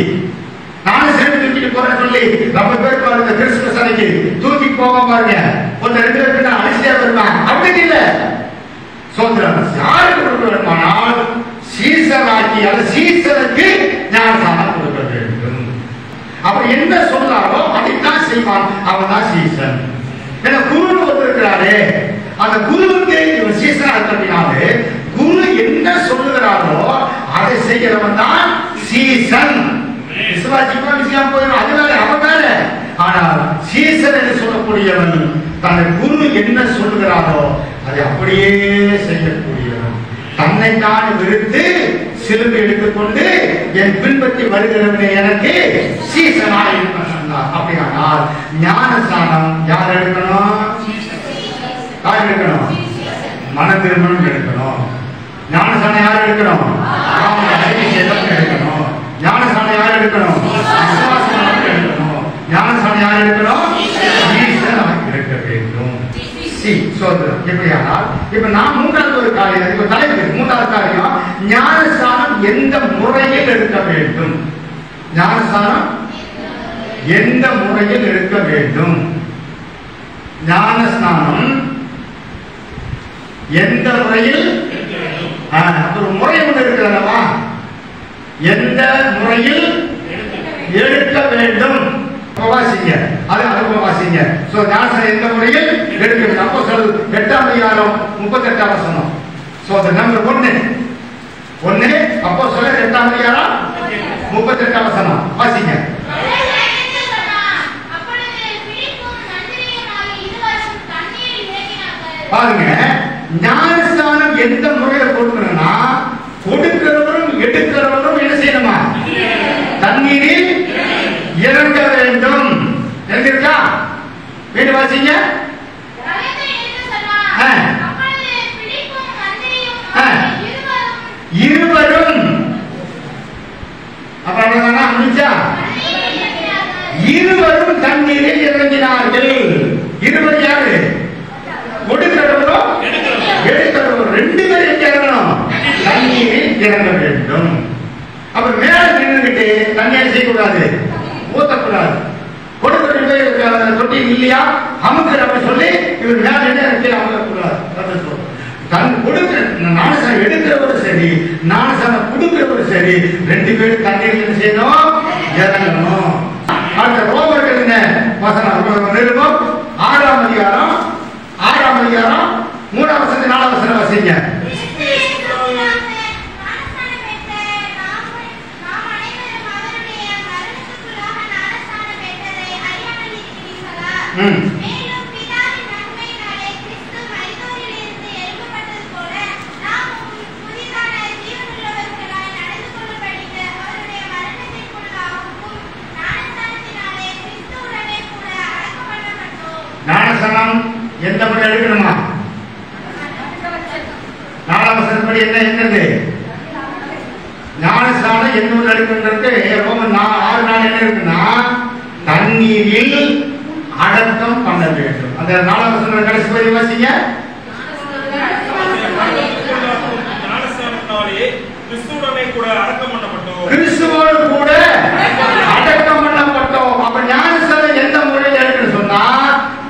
நானும் சிலுவை தூக்கிட்டு போறேன்னு சொல்லி ரொம்ப பேர் பாருங்க கிறிஸ்துமஸ் அன்னைக்கு தூக்கி போக பாருங்க, 1-2 பேருக்கு நான் அடிச்சே வருவேன். அப்படி இல்ல. சோதரன் யாருக்கு கொடுக்க வேண்டுமானால் சீசராக்கி, அல்ல சீசருக்கு ஞானஸ்நானம் கொடுக்க வேண்டும். அவர் என்ன சொன்னாரோ அதைத்தான் செய்வான். அவன் தான் சீசன். ஏன்னா குரு ஒருத்தர் இருக்கிறாரு, அந்த குருவுக்கு இவன் சீசனா இருக்கிறதுனால குரு என்ன சொல்லுகிறாரோ அதை செய்கிறவன் தான் சீசன். விசுவாசிப்பா விஷயம் போயிடும், அது வேற, அவன் வேற. ஆனால் சீசன் என்று சொல்லக்கூடியவன் தன்னை குரு என்ன சொல்லுகிறாரோ அதை அப்படியே செய்யக்கூடியவன். தன்னைத்தான் விருத்து சிலுவை எடுத்துக்கொண்டு என் பின்பற்றி வருகிறவனே எனக்கு சீசனாய் இருக்க சொன்னார். அப்படியானால் ஞானஸ்நானம் யார் எடுக்கணும்? யார் எடுக்கணும்? மன திருமணம் எடுக்கணும். ஞானஸ்நானம் யார் எடுக்கணும்? எடுக்கணும். ஞானஸ்நானம் யார் எடுக்கணும்? எடுக்கணும். ஞானஸ்நானம் யார் எடுக்கணும்? எடுக்க வேண்டும். எப்படியானால் இப்ப நான் மூன்றாவது ஒரு காரியம், இப்ப தலைப்பு 3வது காரியம், ஞானஸ்நானம் எந்த முறையில் எடுக்க வேண்டும்? ஞானஸ்நானம் எந்த முறையில் எடுக்க வேண்டும்? ஞானஸ்நானம் எந்த முறையில்? ஒரு முறை ஒன்று இருக்கிறதா? எந்த முறையில் எடுக்க வேண்டும்? வாசிங்க, அது வாசிங்க. ஞானஸ்நானம் எந்த முறையில் எடுக்க வேண்டும்? அப்போஸ்தலர் 8ஆம் அதிகாரம் 38ஆம் வசனம். நம்பர் 1 அப்போஸ்தலர் 8ஆம் அதிகாரம் 38ஆம் வசனம் வாசிங்க. பாருங்க, ஞானஸ்நானம் எந்த முறையில கொடுக்கணும்னா கொடுக்கிறவரும் எடுக்கிறவரும் என்ன செய்யணுமா? தண்ணீரில் இறங்க வேண்டும். இருக்கா? வீடு வாசிங்க. இருவரும் இருவரும் தண்ணீரில் இறங்கினார்கள். இருவர் யாரு? கொடுக்கிறவரும் எடுக்கிறவரும் 2 பேரும் இறங்கணும். தண்ணீரில் இறங்க வேண்டும். அப்ப மேல நின்றுகிட்டு தண்ணீர் செய்யக்கூடாது, ஊத்தக்கூடாது. கொடுக்கிற தொட்டி இல்லையா அமுக்குற அப்படி சொல்லி இவர் மேல நின்று அமுக்கக்கூடாது. தன் கொடுக்கிற ஞானஸ்நானம் எடுக்கிறவரும் சரி, ஞானஸ்நானம் கொடுக்கிறவரும் சரி, 2 பேரும் தண்ணீர் செய்யணும், இறங்கணும். ஞானஸ்நானம் எந்த முறை எடுக்கணுமா? 4ஆம் வசனப்படி என்னது ஞானஸ்நானம் எந்த எடுக்கின்றது? ரோமன் 6:4 என்ன இருக்குன்னா தண்ணீரில் அடக்கம் பண்ண வேண்டும். அந்த 4ஆம் வசனம் கடைசி பகுதி வாசிங்க. கிறிஸ்துவுடனே கூட அடக்கம் பண்ணப்பட்டோம். கிறிஸ்துவோடு கூட அடக்கம் பண்ணப்பட்டோம். அப்ப ஞானஸ்நானம் எந்த முறையில் எடுக்கணும் சொன்னா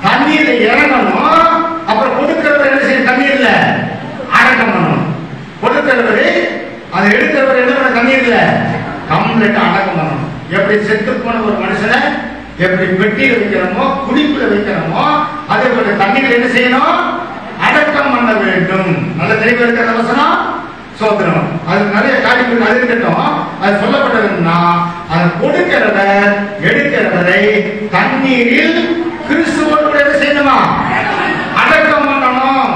தண்ணீர்ல இறங்கணும். அப்புறம் கொடுக்கிறவர் என்ன செய்ய? தண்ணீர்ல அடக்கம் பண்ணணும். கொடுக்கிறவர் அதை எடுக்கிறவர் என்ன பண்ண? தண்ணீர்ல கம்ப்ளீட்டா அடக்கம் பண்ணணும். எப்படி செத்து போன ஒரு மனுஷனை எப்படி பெட்டியில வைக்கிறோமோ குடிப்புல வைக்கிறோமோ அதே போல தண்ணீர் என்ன செய்யணும்? அடக்கம் பண்ண வேண்டும். நல்ல தெளிவு இருக்கிற வசனம் சோதனம். அது நிறைய காரியங்கள் அது இருக்கட்டும். அது சொல்லப்பட்டதுன்னா அதை கொடுக்கிறவர் எடுக்கிறவரை தண்ணீரில் கிறிஸ்துவோடு என்ன செய்யணுமா? அடக்கம் பண்ணணும்.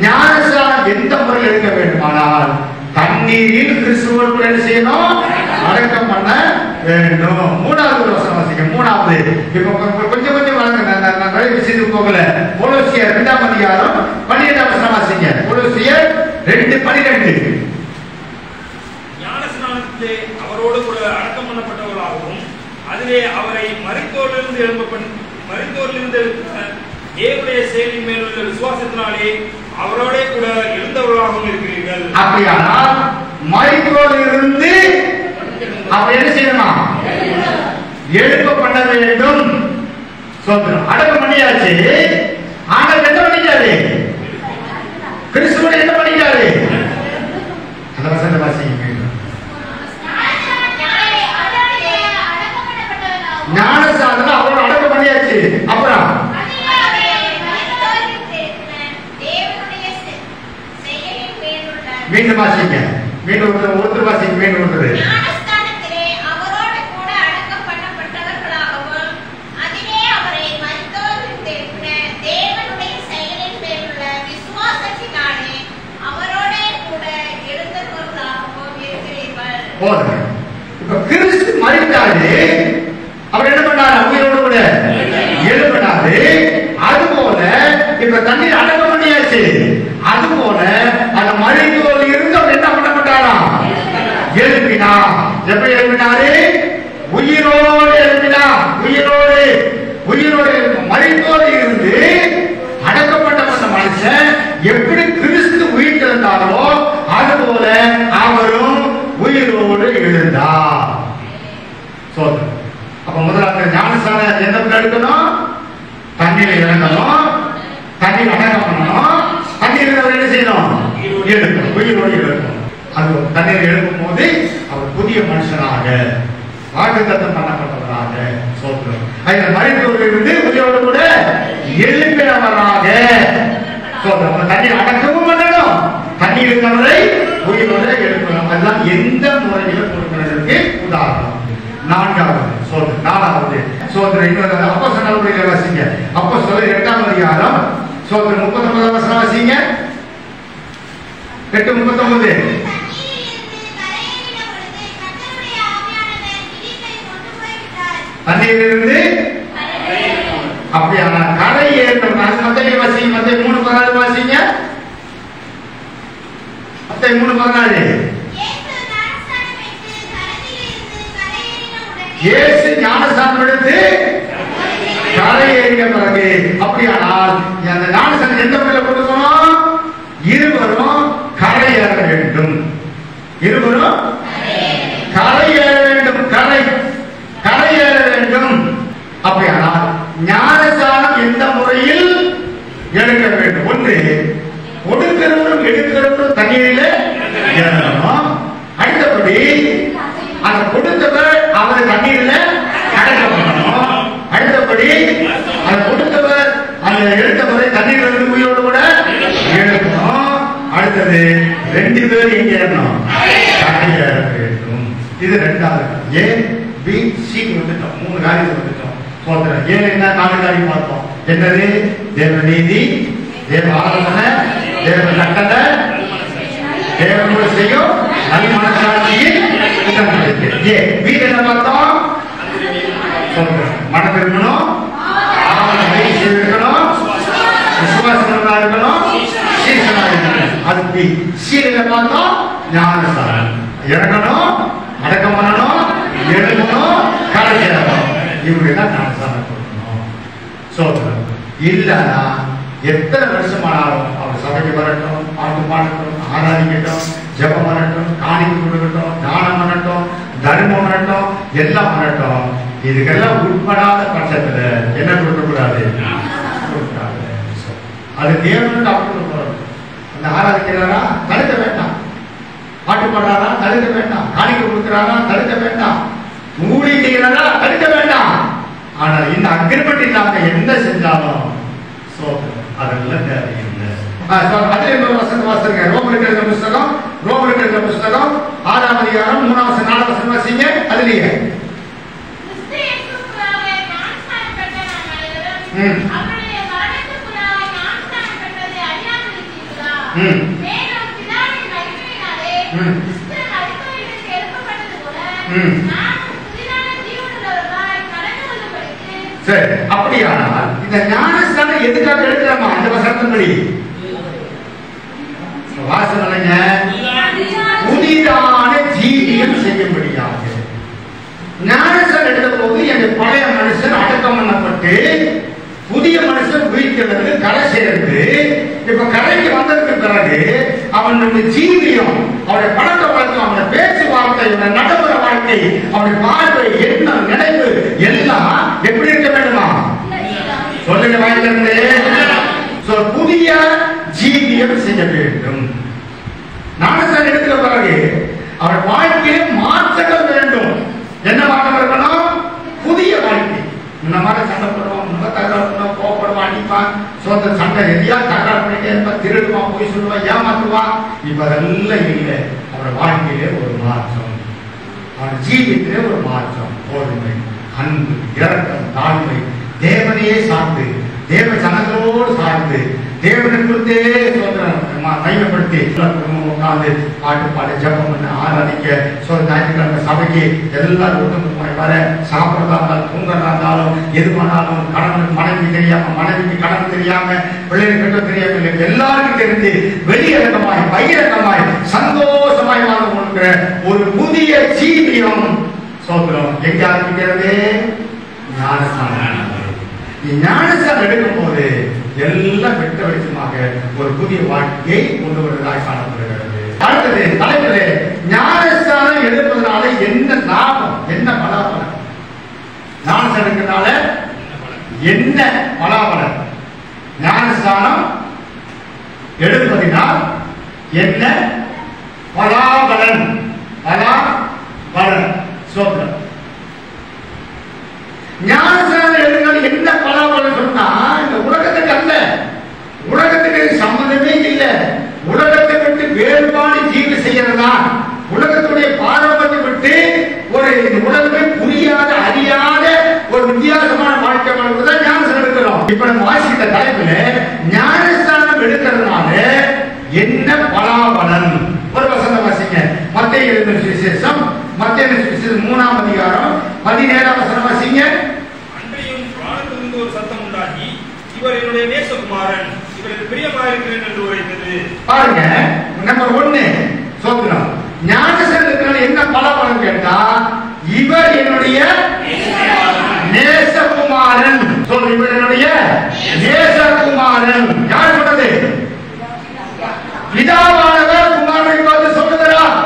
ஞானஸ்நானம் எந்த முறையில் எடுக்க வேண்டுமானால் தண்ணீரில் கிறிஸ்துவோடு என்ன செய்யணும்? அடக்கம் பண்ண வேண்டும். 3வது வசனம் வாசிங்க. 3வது இப்ப கொஞ்சம் வழங்க நான் நிறைய விஷயத்துக்கு போகல. கொலோசியர் 2ஆம் அதிகாரம் 12ஆம் வசனம் வாசிங்க. கொலோசியர் 2:12. ஞானஸ்நானத்திலே அவரோடு கூட அடக்கம் பண்ணப்பட்டவர்களாகவும் அதிலே அவரை மரித்தோரிலிருந்து தேவனுடைய செயலின் மேல் உள்ள விசுவாசத்தினாலே அவரோட கூட எழுந்தவர்களாகவும் இருக்கிறீர்கள். அப்படியானால் மரித்தோரிலிருந்து அவர் என்ன செய்யணும்? எழுப்ப பண்ண வேண்டும். சோதனம் அடக்கம் பண்ணியாச்சு. ஆண்டவர் என்ன பண்ணிட்டாரு? கிறிஸ்துவோட என்ன பண்ணிட்டாரு? அந்த வசனத்தை வாசிங்க. ஞானஸ்நானம் அவரோட அடக்கம் பண்ணியாச்சு. அப்புறம் மீண்டும் வாசிங்க. மீண்டும் ஒருத்தர் வாசிங்க. மீண்டும் ஒருத்தர் போதும். இப்ப கிறிஸ்து மரித்தாரு. அவர் என்ன பண்ணாரு? உயிரோடு கூட எழுப்பினாரு. அதுபோல இப்ப தண்ணீர் அடக்கம் பண்ணியாச்சு. அதுபோல அந்த மரித்தோரில் இருந்து அவர் என்ன பண்ணப்பட்டாராம்? எழுப்பினார். எப்படி எழுப்பினாரு? உயிரோடு எழுப்பினார். உயிரோடு மரித்தோடு இருந்து அடக்கப்பட்ட மனுஷன் எப்படி கிறிஸ்து உயிர் திறந்தாரோ அதுபோல அவரும் உயிரோடு எழுந்தார். அப்ப முதலாவது ஞானஸ்நானம் எந்த எடுக்கணும்? தண்ணீர் இறங்கணும். தண்ணீர் அடக்கம் பண்ணணும். தண்ணீர் என்ன செய்யணும்? எழுப்பணும். உயிரோடு எழுப்பணும். அது தண்ணீர் எழுப்பும் போது அவர் புதிய மனுஷனாக வாக்குத்தத்தம் பண்ணப்பட்டவராக சோத்திரம். அதில் மரித்தோரிலிருந்து உயிரோடு கூட எழுப்பினவராக சோத்திரம். தண்ணீர் அடக்கமும் பண்ணணும். தண்ணீர் இருந்தவரை உயிரோடு எழுப்பணும். அதெல்லாம் எந்த முறையில் கொடுக்கிறதற்கு உதாரணம். 4வது சோதனை. 4வது சோதனை அப்போஸ்தலர்களுடைய வாசிங்க. அப்போஸ்தலர் 8ஆம் அதிகாரம் சோதனை 39ஆம் வசனம் வாசிங்க. 8:39. தண்ணீரிலிருந்து அப்படியான கரை ஏறும். மத்தேயு வாசிங்க. மத்தேயு 3:14 வாசிங்க. மத்தேயு 3:14. இயேசு ஞானஸ்நானம் எடுத்து கரை ஏறிய பிறகு அப்படியானால் அந்த ஞானஸ்நானம் எந்த முறையில் கொடுக்கணும்? இருவரும் கரை ஏற வேண்டும். இருவரும் கரை ஏற வேண்டும். கரை ஏற வேண்டும். அப்படியானால் ஞானஸ்நானம் எந்த முறையில் எடுக்க வேண்டும்? ஒன்று, கொடுக்கிறவரும் எடுக்கிறவரும் தண்ணீரில் இறங்கணும். அடுத்தபடி அந்த கொடுத்தவர் அவர் தண்ணீரில் அடக்கம் பண்ணணும். அடுத்தபடி அந்த கொடுத்தவர் அந்த எடுத்தவரை தண்ணீர் உயிரோடு கூட எழுப்பணும். அடுத்தது 2 பேர் எங்க ஏறணும்? கரையேற வேண்டும். இது 2வது. ஏ பி சி வந்துட்டோம். 3 காரியத்தை வந்துட்டோம். சோதனை ஏன் என்ன 4 காரியம் பார்த்தோம். என்னது? தேவ நீதி, தேவ ஆராதனை, தேவ கட்டளை, தேவனோடு செய்யும் நல் மனசாட்சியில் வீடு என்ன பார்த்தோம்? மனம் இருக்கணும், இருக்கணும், விசுவாசமா இருக்கணும், சீசனா இருக்கணும். அதுக்கு சீரில பார்த்தோம் ஞானஸ்தானம். இறங்கணும், அடக்கம் பண்ணணும், எழுதணும், கரைக்கணும். இவருதான் ஞானஸ்தானம் கொடுக்கணும். சோதனை இல்லைன்னா எத்தனை வருஷமானாலும் அவர் சபைக்கு வரட்டும், பாட்டு பாடட்டும், ஆராதிக்கட்டும், ஜெபம் பண்ணட்டும், காணிக்கை கொடுக்கட்டும், தானம் பண்ணட்டும், தர்மம் பண்ணட்டும், எல்லாம் பண்ணட்டும், இதுக்கெல்லாம் உட்படாத பட்சத்துல என்ன கொடுக்கக்கூடாது? அது தேவனுக்கு அப்படி போறது. அந்த ஆராதிக்கிறாரா தடுக்க வேண்டாம், பாட்டு பாடுறாரா தடுக்க வேண்டாம், காணிக்கை கொடுக்கிறாரா தடுக்க வேண்டாம், ஊழி செய்கிறாரா தடுக்க வேண்டாம். ஆனால் இந்த அக்ரிமெண்ட் இல்லாம என்ன செஞ்சாலும் சோதனை அதெல்லாம் தேவையில்லை. அதே வசனம் வாசிங்க. ரோமருக்கு எழுதின புஸ்தகம், ரோமருக்கு எழுதின புஸ்தகம் 6ஆம் அதிகாரம் 3ஆம் வசனம் 4ஆம் வசனம் வாசிங்க. அதுலயே சரி, அப்படியானால் இந்த ஞானஸ்தானம் எதுக்காக எடுக்கிறோமா? அந்த வசனத்தின்படி வாசனைங்க புதிதான ஜீவியம் செய்யும்படியாக. ஞானஸ்தானம் எடுத்த போது என் பழைய மனுஷன் அடக்கம் பண்ணப்பட்டு புதிய மனுஷன் உயிர்க்கிறது, கரை சேர்ந்து இப்ப கரைக்கு வந்ததுக்கு பிறகு அவனுடைய ஜீவியம், அவருடைய பழக்க வழக்கம், அவனுடைய பேச்சுவார்த்தை, அவனுடைய நடைமுறை வாழ்க்கை, அவனுடைய பார்வை, எண்ணம், நினைவு எல்லாம் எப்படி இருக்க வேண்டுமா? சொல்லுங்க வாய்ந்திருந்தே. புதிய ஜீவியம் செய்ய வேண்டும். ஞானஸ்தானம் எடுக்கிற பிறகு அவர் வாழ்க்கையில் மாற்றங்கள் வேண்டும். என்ன மாற்றம் இருக்கணும்? புதிய வாழ்க்கை. இந்த மாதிரி சண்டை போடுவான், தகராறு பண்ணுவான், கோபப்படுவான், அடிப்பான், சோத்த சண்டை எதையா தகராறு பண்ணிட்டே இருப்பான், திருடுவான், போய் சொல்லுவான், ஏமாத்துவான். இப்ப அதெல்லாம் இல்லை. அவருடைய வாழ்க்கையிலே ஒரு மாற்றம், அவருடைய ஜீவித்திலே ஒரு மாற்றம், பொறுமை, அன்பு, இரக்கம், தாழ்மை, தேவனையே சார்ந்து, தேவ ஜனங்களோடு சார்ந்து, தேவனை குறித்தே மையப்படுத்தி உட்கார்ந்து பாட்டு பாட, ஜபம் பண்ண, ஆராதிக்க, ஞாயிற்றுக்கிழமை சபைக்கு எல்லாரும் ஒட்டுமுறை வர, சாப்பிட்றதா இருந்தாலும், தூங்குறதா இருந்தாலும், எது பண்ணாலும், கணவனுக்கு மனைவி தெரியாம, மனைவிக்கு கணவன் தெரியாம, பிள்ளைகளுக்கு கட்ட தெரியாம, எல்லாருக்கும் தெரிந்து வெளியிறக்கமாய், பகிரங்கமாய், சந்தோஷமாய் வாழ்ந்து கொண்டிருக்கிற ஒரு புதிய ஜீவியம் சோதரம் எங்க ஆரம்பிக்கிறது? ஞானஸ்தானம். ஞானஸ்தானம் எடுக்கும் போது எல்லாம் வெட்ட வெளிச்சமாக ஒரு புதிய வாழ்க்கையை கொண்டு வருவதாக காணப்படுகிறது. அடுத்தது தலைவர், ஞானஸ்தானம் எடுப்பதனால என்ன லாபம், என்ன பலாபலம்? ஞானஸ்தானம் எடுக்கிறதுனால என்ன பலாபலம்? ஞானஸ்தானம் எடுப்பதினால் என்ன பலாபலன்? பலாபலன் சோதனம். ஞானஸ்தானம் எடுத்தால் என்ன பலாபலன் சொன்னா, இந்த உலகத்துக்கு அல்ல, உலகத்துக்கு சம்பந்தமே இல்லை, உலகத்தை விட்டு வேறுபாடு ஜீவி செய்யறதா, உலகத்துடைய பாரம்பரியத்தை விட்டு ஒரு உலகமே புரியாத, அறியாத ஒரு வித்தியாசமான வாழ்க்கை வாழ்வதுதான் ஞானஸ்தானம் எடுக்கிறோம். இப்ப நம்ம வாசித்த தலைப்புல ஞானஸ்தானம் எடுக்கிறதுனால என்ன பலாபலன்? ஒரு வசனம் வாசிங்க. மத்தேயு எழுதின சுவிசேஷம், மத்தேயு சுவிசேஷம் 3ஆம் அதிகாரம் 17ஆம் வசனம் வாசிங்க. அன்றையும் வானத்திலிருந்து ஒரு சத்தம் உண்டாகி, இவர் என்னுடைய நேசகுமாரன், இவருக்கு பிரியமாயிருக்கிறேன் என்று உரைத்தது. பாருங்க, நம்பர் 1 சோதனம். ஞானஸ்தானத்தினால என்ன பலாபலன் கேட்டா, இவர் என்னுடைய நேசகுமாரன். சொல்ற, இவர் என்னுடைய நேசகுமாரன். யார் சொன்னது? பிதாவானவர் குமாரனை பார்த்து சொல்லுகிறார்.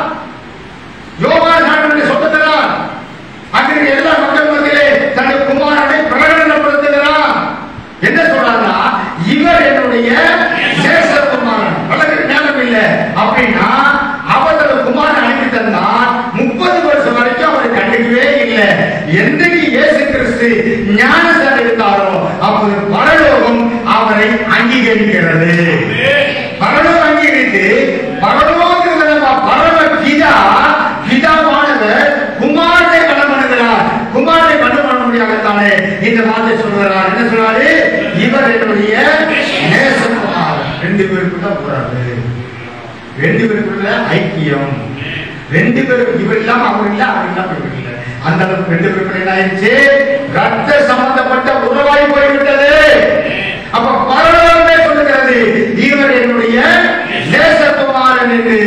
யோவான் சாட்சி சொல்லுகிறார். அங்கே எல்லா மக்கள் மத்தியிலே தன்னுடைய குமாரனை பிரகடனப்படுத்துகிறார். என்ன சொல்றாருன்னா, இவர் என்னுடைய நேசகுமாரன். வழக்கு ஞானம் இல்லை அப்படின்னா அவரது குமாரன் அனுப்பி தந்தார். 30 வருஷம் வரைக்கும் அவரை கண்டுக்கவே இல்லை. என்றைக்கு இயேசு கிறிஸ்து ஞானஸ்தானம் எடுத்தாரோ அப்போது பரலோகம் அவரை அங்கீகரிக்கிறது. பரலோகம் அங்கீகரித்து பரலோகத்தில் பரம பிதாவானவர் குமாரனை கடன் பண்ணுகிறார். குமாரனை கடன் பண்ண முடியாதத்தாலே இந்த வார்த்தை சொல்கிறார். என்ன சொல்றாரு? இவர் என்னுடைய நேசகுமாரன். 2 பேருக்குள்ள போறாரு, 2 பேருக்குள்ள ஐக்கியம். 2 பேரும் இவர் இல்லாம அவர் இல்ல, அவர் இல்லாம இவர் இல்ல. அந்த அளவுக்கு 2 பேருக்குள்ள என்ன ஆயிடுச்சு? ரத்த சம்பந்தப்பட்ட உறவாய் போய்விட்டது. அப்ப பரலோகமே சொல்லுகிறது இவர் என்னுடைய நேசகுமாரன் என்று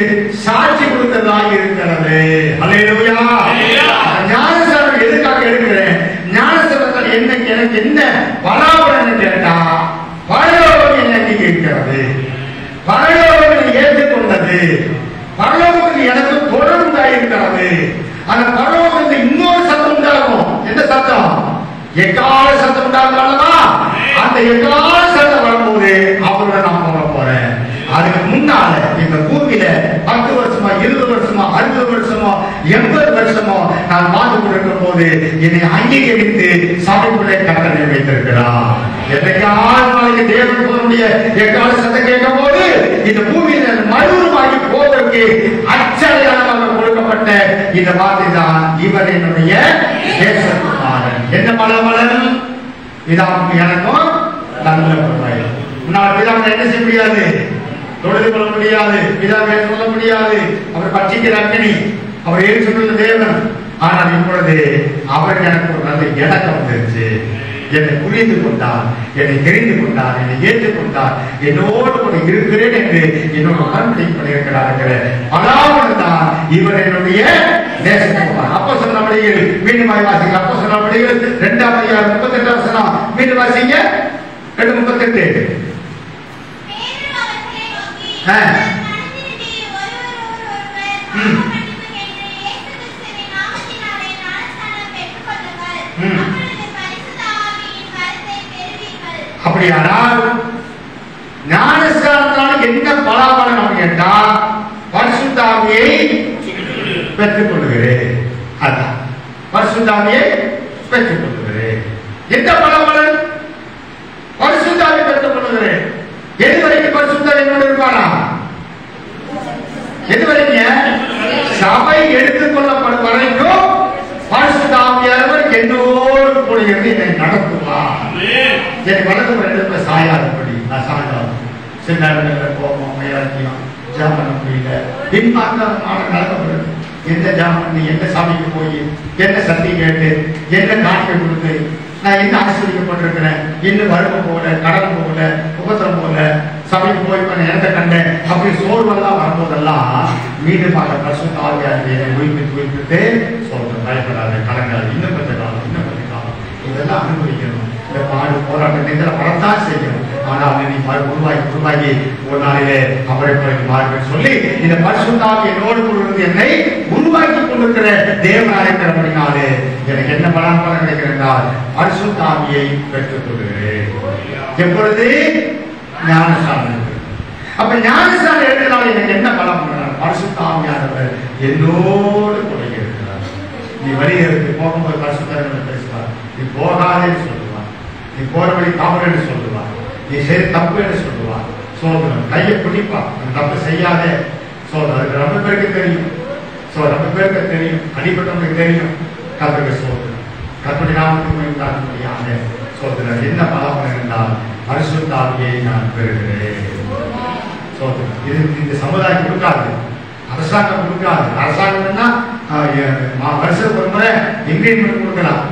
சாட்சி கொடுத்ததாக இருக்கிறது. அல்லேலூயா. ஞானஸ்நானம் எதுக்காக எடுக்கிறேன்? ஞானஸ்நானத்தால் என்ன எனக்கு என்ன பலாபலன் கேட்டா, பரலோகம் என்னை இருக்கிறது, பரலோகம் ஏற்றுக்கொண்டது, பரலோகத்தில் எனக்கு தொடர்பு உண்டாயிருக்கிறது. அந்த பரலோகத்தில் இன்னொரு சத்தம் உண்டாகும். என்ன சத்தம்? எக்கால சத்தம் உண்டாகுமா? அந்த எக்கால சத்தம் வரும்போது அவருடன் நான் போக போறேன். அதுக்கு முன்னால இந்த பூமியில 10 வருஷமா 20 வருஷமா 60 வருஷமா 80 வருஷமா நான் வாழ்ந்து கொண்டிருக்கும் போது என்னை அங்கீகரித்து சபைக்குள்ளே கட்டளை வைத்திருக்கிறார். என்னைக்காவது தேவனுடைய எக்கால சத்தம் கேட்கும் போது இந்த பூமியில மறுபடியும் போவதற்கு அச்சடையாளமாக கொடுக்கப்பட்ட இந்த வார்த்தை தான் இவர் என்னுடைய நேசகுமாரன். என்ன பலன்? இதான் எனக்கும் நல்ல பலன். முன்னாள் பிதாவை என்ன செய்ய முடியாது? தொழுது கொள்ள முடியாது, பிதாவை சொல்ல முடியாது. அவர் பட்சிக்கிற அக்னி, அவர் ஏன் சொல்லுள்ள தேவன். ஆனால் இப்பொழுது அவர் எனக்கு ஒரு நல்ல இணக்கம் வந்துருச்சு. என்னை புரிந்து கொண்டார், என்னை தெரிந்து கொண்டார், என்னை ஏற்றுக்கொண்டார், என்னோடு கூட இருக்கிறேன் என்று என்னோட மறுபடி பண்ணியிருக்கிறார். அதாவது தான் இவர் என்னுடைய நேசகுமாரன். அப்போஸ்தலர் நடவடிக்கைகள் மீண்டும் வாசிங்க. அப்போஸ்தலர் நடவடிக்கைகள் 2ஆம் அதிகாரம் 38ஆம் வசனம் மீண்டும் வாசிங்க. 2:38. அப்படியானால் ஞானஸ்நானத்தால் என்ன பலாபலன் கேட்டா, பரிசுத்த ஆவியை பெற்றுக் கொள்கிறேன். அதான் பரிசுத்த ஆவியை பெற்றுக் கொள்கிறேன். எந்த பலாபலன்? பரிசுத்த ஆவியை பெற்றுக் கொள்கிறேன். எதுவரைக்கும் பரிசுத்த என்னோடு இருப்பாரா? எதுவரைக்கும்? சபை எடுத்துக் கொள்ளப்படும் வரைக்கும் பரிசுத்த ஆவியானவர் என்னோடு கூட இருந்து என்னை நடத்துவார். என்னை வளர்ந்து இடத்துல சாயாதபடி நான் சாய்ந்தாலும் சில இடங்களில் கோபம் வைராக்கியம் ஜாம் பண்ண முடியல. பின்பாக்க நடக்கப்படுது. எந்த ஜாம் பண்ணி எந்த சபைக்கு போய் என்ன சக்தி கேட்டு என்ன காணிக்கை கொடுத்து நான் என்ன ஆசீர்வதிக்கப்பட்டிருக்கிறேன், இன்னும் வறுமை போல, கடன் போல, உபத்திரம் போல, சபைக்கு போய் இடத்தை கண்டேன் அப்படி சோர்வெல்லாம் வரும்போதெல்லாம் மீண்டும் பரிசுத்த ஆவியானவர் என்னை உயிர்ப்பித்து சொல்றேன், பயப்படாத, கடங்காது, இன்னும் கொஞ்ச காலம், இன்னும் கொஞ்ச காலம், இதெல்லாம் அனுபவிக்கணும். இந்த பாடு போராட்டம் இதில் வரத்தான் செய்யணும். ஆனால் நீ உருவாகி ஒரு நாளிலே அவரை மாறுவேன் சொல்லி இந்த பரிசுத்த ஆவி என்னோடு கொண்டு என்னை உருவாக்கி கொண்டிருக்கிற தேவனாயிருக்கிறபடினாலே எனக்கு என்ன பலன் கிடைக்கிறால் பரிசுத்த ஆவியை பெற்றுக் கொள்கிறேன். எப்பொழுது? ஞானஸ்நானம். அப்ப ஞானஸ்நானம் எடுக்கிறதால எனக்கு என்ன பலம்? பரிசுத்த ஆவியானவர் என்னோடு கூட இருக்கிறார். நீ வெளியே போகும்போது பரிசுத்த பேசுவார், நீ போகாதேன்னு சொல்லுவார், நீ போற வழி தவறுன்னு சொல்லுவார், நீ செய்ய தப்பு என்று சொல்லுவார். சோதனை கையை பிடிப்பா, தப்பு செய்யாதே சோதனை. ரொம்ப பேருக்கு தெரியும், ரொம்ப பேருக்கு தெரியும், அடிப்பட்டவங்களுக்கு தெரியும். கத்துக்க சோதனை கத்துடைய நாமத்துக்கு முடியாத சோதனை என்ன பலம் இருந்தால் பரிசுத்த ஆவியை நான் பெறுகிறேன். சோதனை இது இந்த சமுதாயம் கொடுக்காது, அரசாங்கம் கொடுக்காது. அரசாங்கம்னா வருஷத்துக்கு ஒரு முறை இன்கிரிமெண்ட் கொடுக்கலாம்,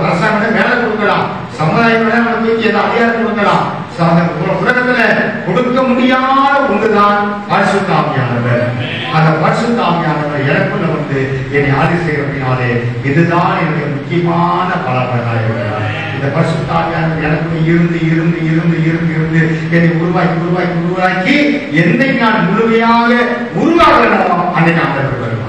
அரசாங்கம் வேலை கொடுக்கலாம், சமுதாயம் தூக்கி அதிகாரம் கொடுக்கலாம். உலகத்துல கொடுக்க முடியாத ஒன்றுதான் பரிசுத்த ஆவியானவர். அந்த பரிசுத்த ஆவியானவர் எனக்குள்ள வந்து என்னை ஆதி செய்கிறதுனாலே இதுதான் என்னுடைய முக்கியமான பலப்படாக இருக்கிறார். இந்த பரிசுத்த ஆவியானவர் எனக்குள்ள இருந்து இருந்து இருந்து இருந்து இருந்து என்னை உருவாக்கி உருவாக்கி உருவாக்கி என்னை நான் முழுமையாக உருவாகிறோம். அன்னைக்கு ஆண்டவர் வருவார்.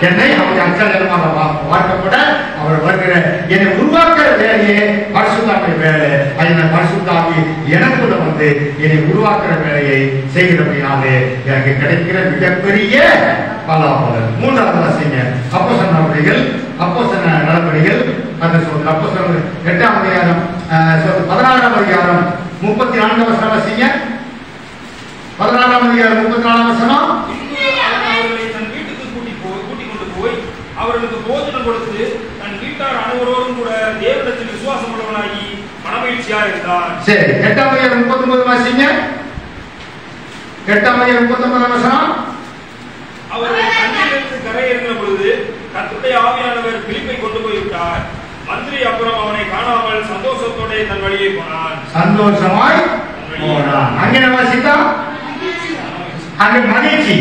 என்னை அவருடைய அச்சலமாக பார்க்கப்பட அவர் வருகிற என்னை உருவாக்குற வேலையே பரிசுத்தாவிய வேலை. அந்த பரிசுத்தாவி எனக்குள்ள வந்து என்னை உருவாக்குற வேலையை செய்கிறபடினாலே எனக்கு கிடைக்கிற மிகப்பெரிய பலாபலன். 3வது வாசிங்க. அப்போஸ்தலர் நடவடிக்கைகள் அந்த சொல்ற அப்போஸ்தலர் 8ஆம் அதிகாரம் 16ஆம் அதிகாரம் 34 வசனம் வாசிங்க. 16ஆம் அதிகாரம் 34 வசனம். அவர்களுக்கு போஜனம் கொடுத்து தன் வீட்டார் அனைவரோடும் கூட தேவனிடத்தில் விசுவாசம் உள்ளவனாகி மனமகிழ்ச்சியா இருந்தார். சரி, 8:39 வாசிங்க. 8:39 அவருடைய கண்ணிலிருந்து கரையேறின பொழுது கர்த்தருடைய ஆவியானவர் பிலிப்பை கொண்டு போய்விட்டார். மந்திரி அப்புறம் அவனை காணாமல் சந்தோஷத்தோட தன் வழியே போனான். சந்தோஷமாய் போனான். அங்கே என்ன வாசித்தா? அங்கே மகிழ்ச்சி.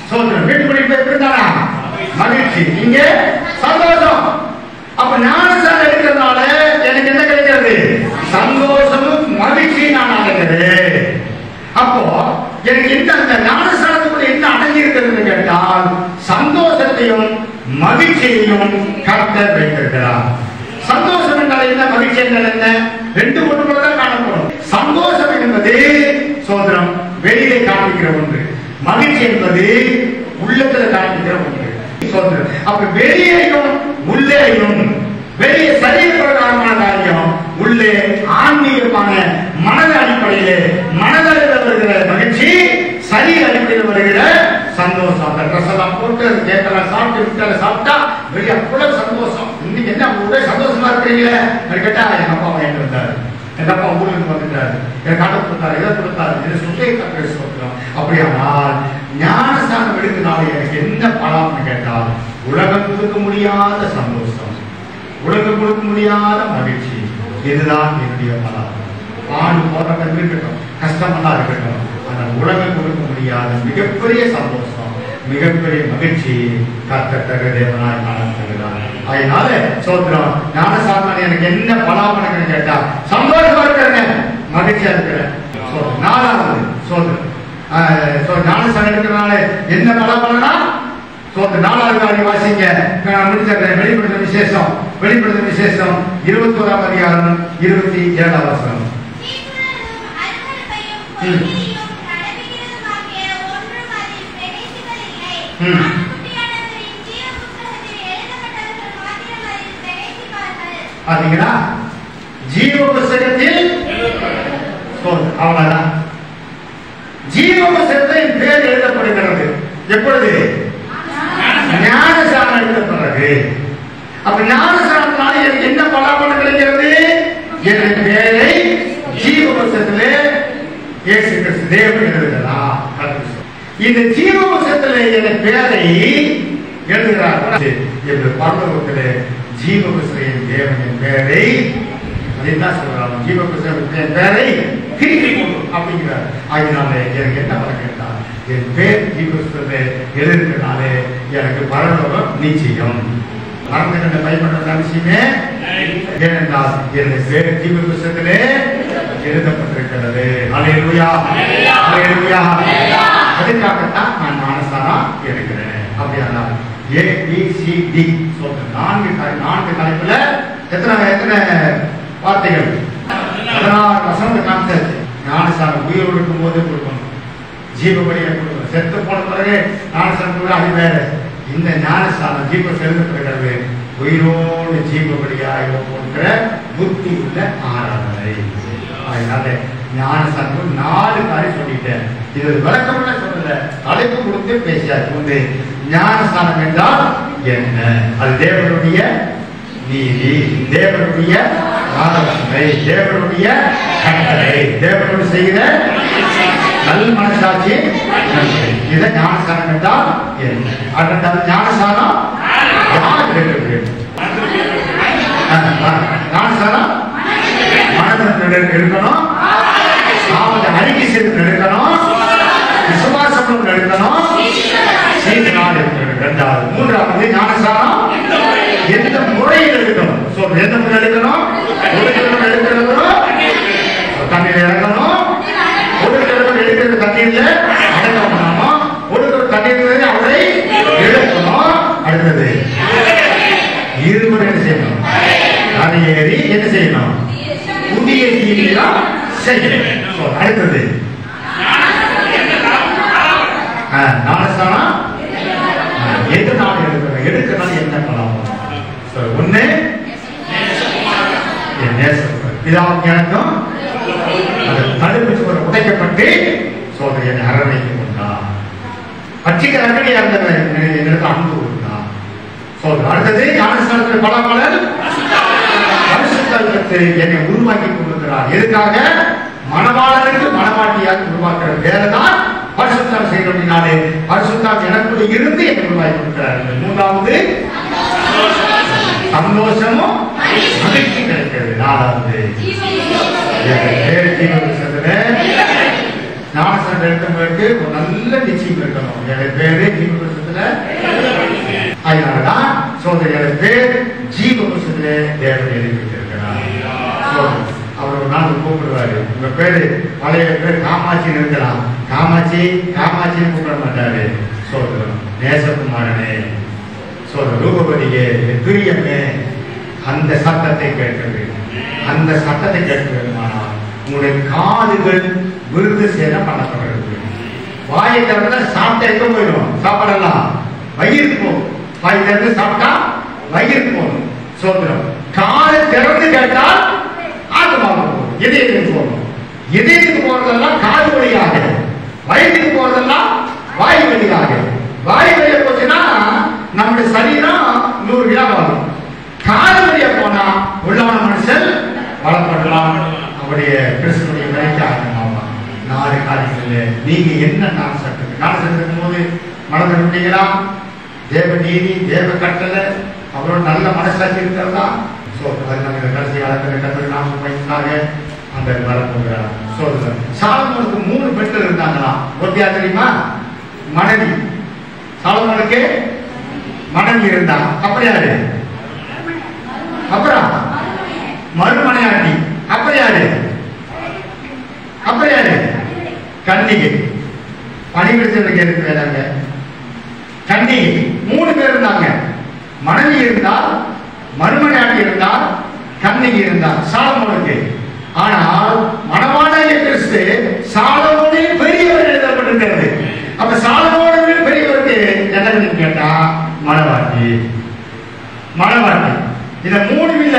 சோதரன் வீட்டுக்குள்ளே போய் இருந்தானா? மகிழ்ச்சி. இங்கே சந்தோஷம். அப்ப ஞானஸ்நானம் எடுக்கிறதுனால எனக்கு என்ன கிடைக்கிறது? சந்தோஷமும் மகிழ்ச்சியும் நான் அடைகிறேன். அப்போ எனக்கு இந்த ஞானஸ்நானத்துக்குள்ள என்ன அடங்கி இருக்கிறது கேட்டால் சந்தோஷத்தையும் மகிழ்ச்சியையும் கர்த்தர் வைத்திருக்கிறார். சந்தோஷம் என்றால் என்ன, மகிழ்ச்சி என்றால் என்ன? ரெண்டு ஒன்று தான் காணப்படும். சந்தோஷம் என்பது சோதரம் வெளியிலே காண்பிக்கிற ஒன்று, மகிழ்ச்சி என்பது உள்ளத்தில் காண்பிக்கிற ஒன்று. சோதரம் அப்ப வெளியேயும் உள்ளேயும், வெளியே சரீரப்பிரகாரமான காரியம், உள்ளே ஆன்மீகமான மனத அடிப்படையிலே, மனதளவில் வருகிற மகிழ்ச்சி, சரீர அடிப்படையில் வருகிற சந்தோஷம். அந்த ட்ரெஸ் எல்லாம் போட்டு கேட்கலாம், சாப்பிட்டு விட்டால சாப்பிட்டா வெளியே அவ்வளவு சந்தோஷம். இன்னைக்கு என்ன ஒரே சந்தோஷமா இருக்கிறீங்களே கேட்டா, எங்க அப்பா வாங்கிட்டு வந்தாரு, எங்க அப்பா ஊருக்கு வந்துட்டாரு, எனக்கு அதை கொடுத்தாரு, இதை கொடுத்தாரு, இதை சுட்டை கற்று சொல்றோம். அப்படியானால் ஞானஸ்நானம் எடுக்கிறனால எனக்கு என்ன பலம்னு கேட்டால் உலகம் கொடுக்க முடியாத சந்தோஷம், உலகம் கொடுக்க முடியாத மகிழ்ச்சி. இதுதான் என்னுடைய பலம். ஆண் போராட்டம் இருக்கட்டும், கஷ்டமெல்லாம் இருக்கட்டும், ஆனால் உலகம் கொடுக்க முடியாத மிகப்பெரிய சந்தோஷம், மிகப்பெரிய மகிழ்ச்சி கர்த்தர் தேவனாய் காணப்படுகிறார். அதனால சோதரம் ஞானஸ்நானம் எனக்கு என்ன பலாபலன்னு கேட்டா சந்தோஷமா இருக்கிறேன், மகிழ்ச்சியா இருக்கிறேன். நாலாவது சோதரம் ஞானஸ்நானம் எடுக்கிறதுனால என்ன பலாபலனா? நாலாவது காரியம் வாசிங்க. வெளிப்படுத்த விசேஷம், வெளிப்படுத்த விசேஷம் 21ஆம் அதிகாரம் 27ஆம் வசனம். பாத்தீங்களா? ஜீவ புஸ்தகத்தில் அவ்வளவுதான். ஜீவ புஸ்தகத்தில் பேர் எழுதப்படுகிறது எப்பொழுது? ஞானஸ்நானம் எடுத்த பிறகு. அப்ப ஞானஸ்நானத்தினால எனக்கு என்ன பலாபலன் கிடைக்கிறது? என் பேரை ஜீவ புஸ்தகத்திலே இயேசு கிறிஸ்து தேவன் எழுதுகிறார். இந்த ஜீவ புஸ்தகத்திலே என் பேரை எழுதுகிறார். பரலோகத்திலே ஜீவ புஸ்தகம் தேவனின் பேரை என்ன சொல்றாங்க? ஜீவ புஸ்தகத்தின் பேரை கிரிக்கி அப்படிங்கிறார். அதனால எனக்கு என்ன பலன் கேட்டால் என் பேர் ஜீவ புஸ்தகத்திலே எழுதுகிறதுனாலே எனக்கு பரலோகம் நிச்சயம். மறந்துகின்ற பயன்படுற விஷயமே ஏனென்றால் என்னுடைய பேர் ஜீவ புஸ்தகத்திலே எழுதப்பட்டிருக்கிறது. அல்லேலூயா, அல்லேலூயா. அதுக்காகத்தான் நான் ஞானஸ்நானம் எடுக்கிறேன். அப்படியானால் ABCD சொல்ற நான்கு தலைப்புல எத்தனை வார்த்தைகள்? 16 வசனத்தை காமிச்சாச்சு. ஞானஸ்நானம் உயிரோடு இருக்கும் போது கொடுக்கணும், ஜீவபலியை கொடுக்கணும். செத்து போன பிறகு ஞானஸ்நானம் அது வேற. இந்த ஞானஸ்நானம் ஜீவ செலுத்தப்படுகிறது உயிரோடு ஜீவபலியாய் போன்ற புத்தி உள்ள ஆராதனை. அதனால ஞானஸ்நானம் 4 காரியம் சொல்லிட்டேன். இது விளக்கமுள்ள சொல்லல, தலைப்பு கொடுத்து பேசியாச்சு. ஞானஸ்நானம் என்றால் என்ன? அது தேவனுடைய நீதி, தேவனுடைய ஆராதனை, தேவனுடைய கட்டளை, தேவனோடு செய்கிற நல் மனசாட்சி. இதை ஞானஸ்நானம் என்றால் என்ன? அடுத்தது ஞானஸ்நானம் யாருக்கு எடுக்க வேண்டும்? ஞானஸ்நானம் மனதில் எடுக்கணும், அறிக்கை செய்து எடுக்கணும், விசுவாசம் எடுக்கணும், செய்தினால் எடுக்கணும். இரண்டாவது. மூன்றாவது ஞானஸ்நானம் எந்த முறையில் எடுக்கணும்? எந்த முறை எடுக்கணும்? ஒரு கிழமை எடுக்கிறதும் தண்ணீர் இறங்கணும், ஒரு கிழமை எடுக்கிறது தண்ணீர்ல அடக்கணும், ஒரு தண்ணீர் அவரை எடுக்கணும். அடுத்தது இருமுறை என்ன செய்யணும்? அதை ஏறி என்ன செய்யணும்? புதிய ஜீவியா செய்யணும். அடுத்தது ஞானஸ்நானம் எந்த நாள் எடுக்கணும்? என்ன பலம்? ஒண்ணு பிதாவும் எனக்கும் தடுப்பு சுவர் உடைக்கப்பட்டு சோதனை அரவணைத்து கொண்டார். பட்சிக்கிற அகடியா இருந்த அன்பு கொண்டார். அடுத்தது ஞானஸ்நானத்தில் பலன் பரிசுத்த கொடுத்து என்னை உருவாக்கி கொண்டிருக்கிறார். எதுக்காக? மணவாளனுக்கு மணவாட்டியாக உருவாக்குற வேலைதான் பரிசுத்தம் செய்யறதுனாலே பரிசுத்தம் எனக்குள்ள இருந்து என்னை உருவாக்கி கொடுக்கிறார்கள். மூன்றாவது சந்தோஷமும் மகிழ்ச்சி கிடைக்கிறது. நாலாவது ஞானஸ்நானம் எடுத்தவங்களுக்கு ஒரு நல்ல நிச்சயம் இருக்கணும். என் பேரு ஜீவபுருஷத்துல, அதனாலதான் சோதரியோட பேர் ஜீவபுருஷத்துல தேவன் எழுதி வச்சிருக்கிறார். அவர் ஒரு நாள் கூப்பிடுவாரு, உங்க பேரு பழைய பேர் காமாட்சின்னு இருக்கலாம், காமாட்சி காமாட்சின்னு கூப்பிட மாட்டாரு. சோதரம் நேசகுமாரனே, சோதர ரூபபதியே, துரியமே, அந்த சத்தத்தை கேட்கிறது. அந்த சத்தத்தை கேட்கிறதுமானால் உங்களுடைய காதுகள் விருது சேர பண்ணப்படுறது. வாயை திறந்தா சாப்பிட்டா எங்க போயிடும்? சாப்பாடெல்லாம் வயிறுக்கு போகும். வாய் திறந்து சாப்பிட்டா வயிறுக்கு போகணும். சோதரம் காது திறந்து கேட்டால் ஆத்மாவுக்கு போகும், இதயத்துக்கு போகணும். இதயத்துக்கு போறதெல்லாம் காது வழியாக, வயிற்றுக்கு போறதெல்லாம் வாய் வழியாக. வாய் வழியா போச்சுன்னா நம்முடைய சரீரம் 100 கிலோ வரும். காது வழியா போனா உள்ளவன மனுஷன் வளப்படலாம். அவருடைய கிறிஸ்துடைய கரைக்கு ஆகணுமா? 4 காரியங்கள். நீங்க என்ன நாசத்துக்கும் போது மனதிருந்தீங்களா? தேவ நீதி, தேவ கட்டளை, அவரோட நல்ல மனசாட்சி இருக்கிறதா? கடைசி காலத்தில் கட்டளை நாம வைத்தாங்க. அந்த வரப்போகிறார். சொல்லுங்க, சாலமோனுக்கு 3 பெண்கள் இருந்தாங்களா? ஒத்தியா தெரியுமா? மனைவி. சாலமோனுக்கு மனைவி இருந்தா. அப்புறம் யாரு? அப்புறம் மறுமனையாட்டி. அப்புறம் யாரு? அப்புறம் யாரு? கன்னிகை. பணிவிடுத்தலுக்கு எதுக்கு வேறாங்க? கன்னிகை. 3 பேர் இருந்தாங்க. மனைவி இருந்தா, மறுமனையாட்டி இருந்தா, கன்னிகை இருந்தா சாலமோனுக்கு. ஆனால் மணவாளனாகிய கிறிஸ்து சாலமோனில் பெரியவர் எழுதப்பட்டிருக்கிறது. அப்ப சாலமோனில் பெரியவருக்கு என்னன்னு கேட்டா மணவாட்டி. மணவாட்டி இத 3 இல்ல.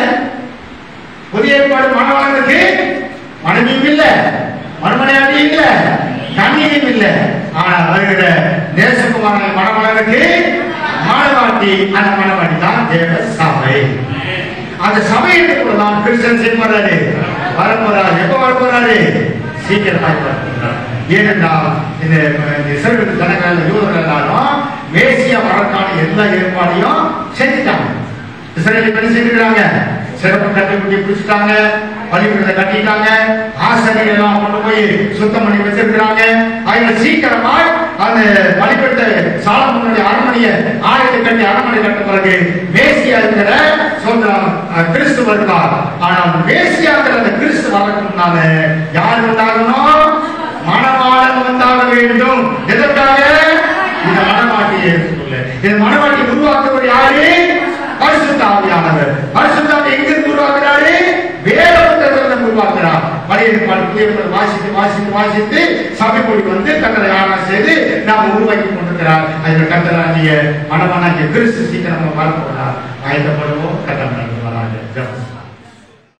புதிய ஏற்பாடு மணவாளனுக்கு மனைவியும் இல்ல, மறுமனையாட்டியும் இல்ல, கன்னியும் இல்ல. ஆனால் அவர்கள நேசகுமாரன் மணவாளனுக்கு மணவாட்டி. அந்த மணவாட்டி தான் தேவ சபை. அந்த சபையிற்கு தான் கிறிஸ்தன் செய்வாரு, வரப்போறாரு. எப்ப வரப்போறாரு? சீக்கிரமாக வரப்போறார். ஏனென்றால் இந்த இஸ்ரவேல் ஜனங்கள் யூதர்கள் எல்லாரும் மேசியா வரக்கான எல்லா ஏற்பாடையும் செஞ்சுட்டாங்க. இஸ்ரவேல் என்ன செஞ்சுக்கிறாங்க? சிறப்பு கட்டி பிடிச்சிட்டாங்க, பலிபீடத்தை கட்டிட்டாங்க, ஆசனைகள் எல்லாம் கொண்டு போய் சுத்தம் பண்ணி வச்சிருக்கிறாங்க. அதுல சீக்கிரமா அந்த பலிபீடத்தை சாலமோனுடைய அரண்மனையை ஆலயத்தை கட்டி அரண்மனை கட்ட பிறகு மேசியா இருக்கிற சொல்றான் கிறிஸ்து வருவார். ஆனால் மேசியாங்கிற அந்த கிறிஸ்து வரக்கு முன்னால யார் வந்தாகணும்? மணவாளன் வந்தாக வேண்டும். எதற்காக? இந்த மணவாட்டியை எடுத்துக்கொள்ள. இந்த மணவாட்டியை உருவாக்குவது யாரு? பரிசுத்த ஆவியானவர். பரிசுத்த ஆவி எங்கிருந்து உருவாக்குறாரு? வேத புத்தகத்தில் உருவாக்குறார். பழைய ஏற்பாடு வாசித்து வாசித்து வாசித்து சபை கூடி வந்து கட்டளை ஆராய்ச்சி செய்து நாம் உருவாக்கி கொண்டிருக்கிறார். அதில் கட்டளாகிய மணவாளனாகிய கிறிஸ்து சீக்கிரமா வரப்போகிறார். ஆயத்தப்படுவோம். கட்டளை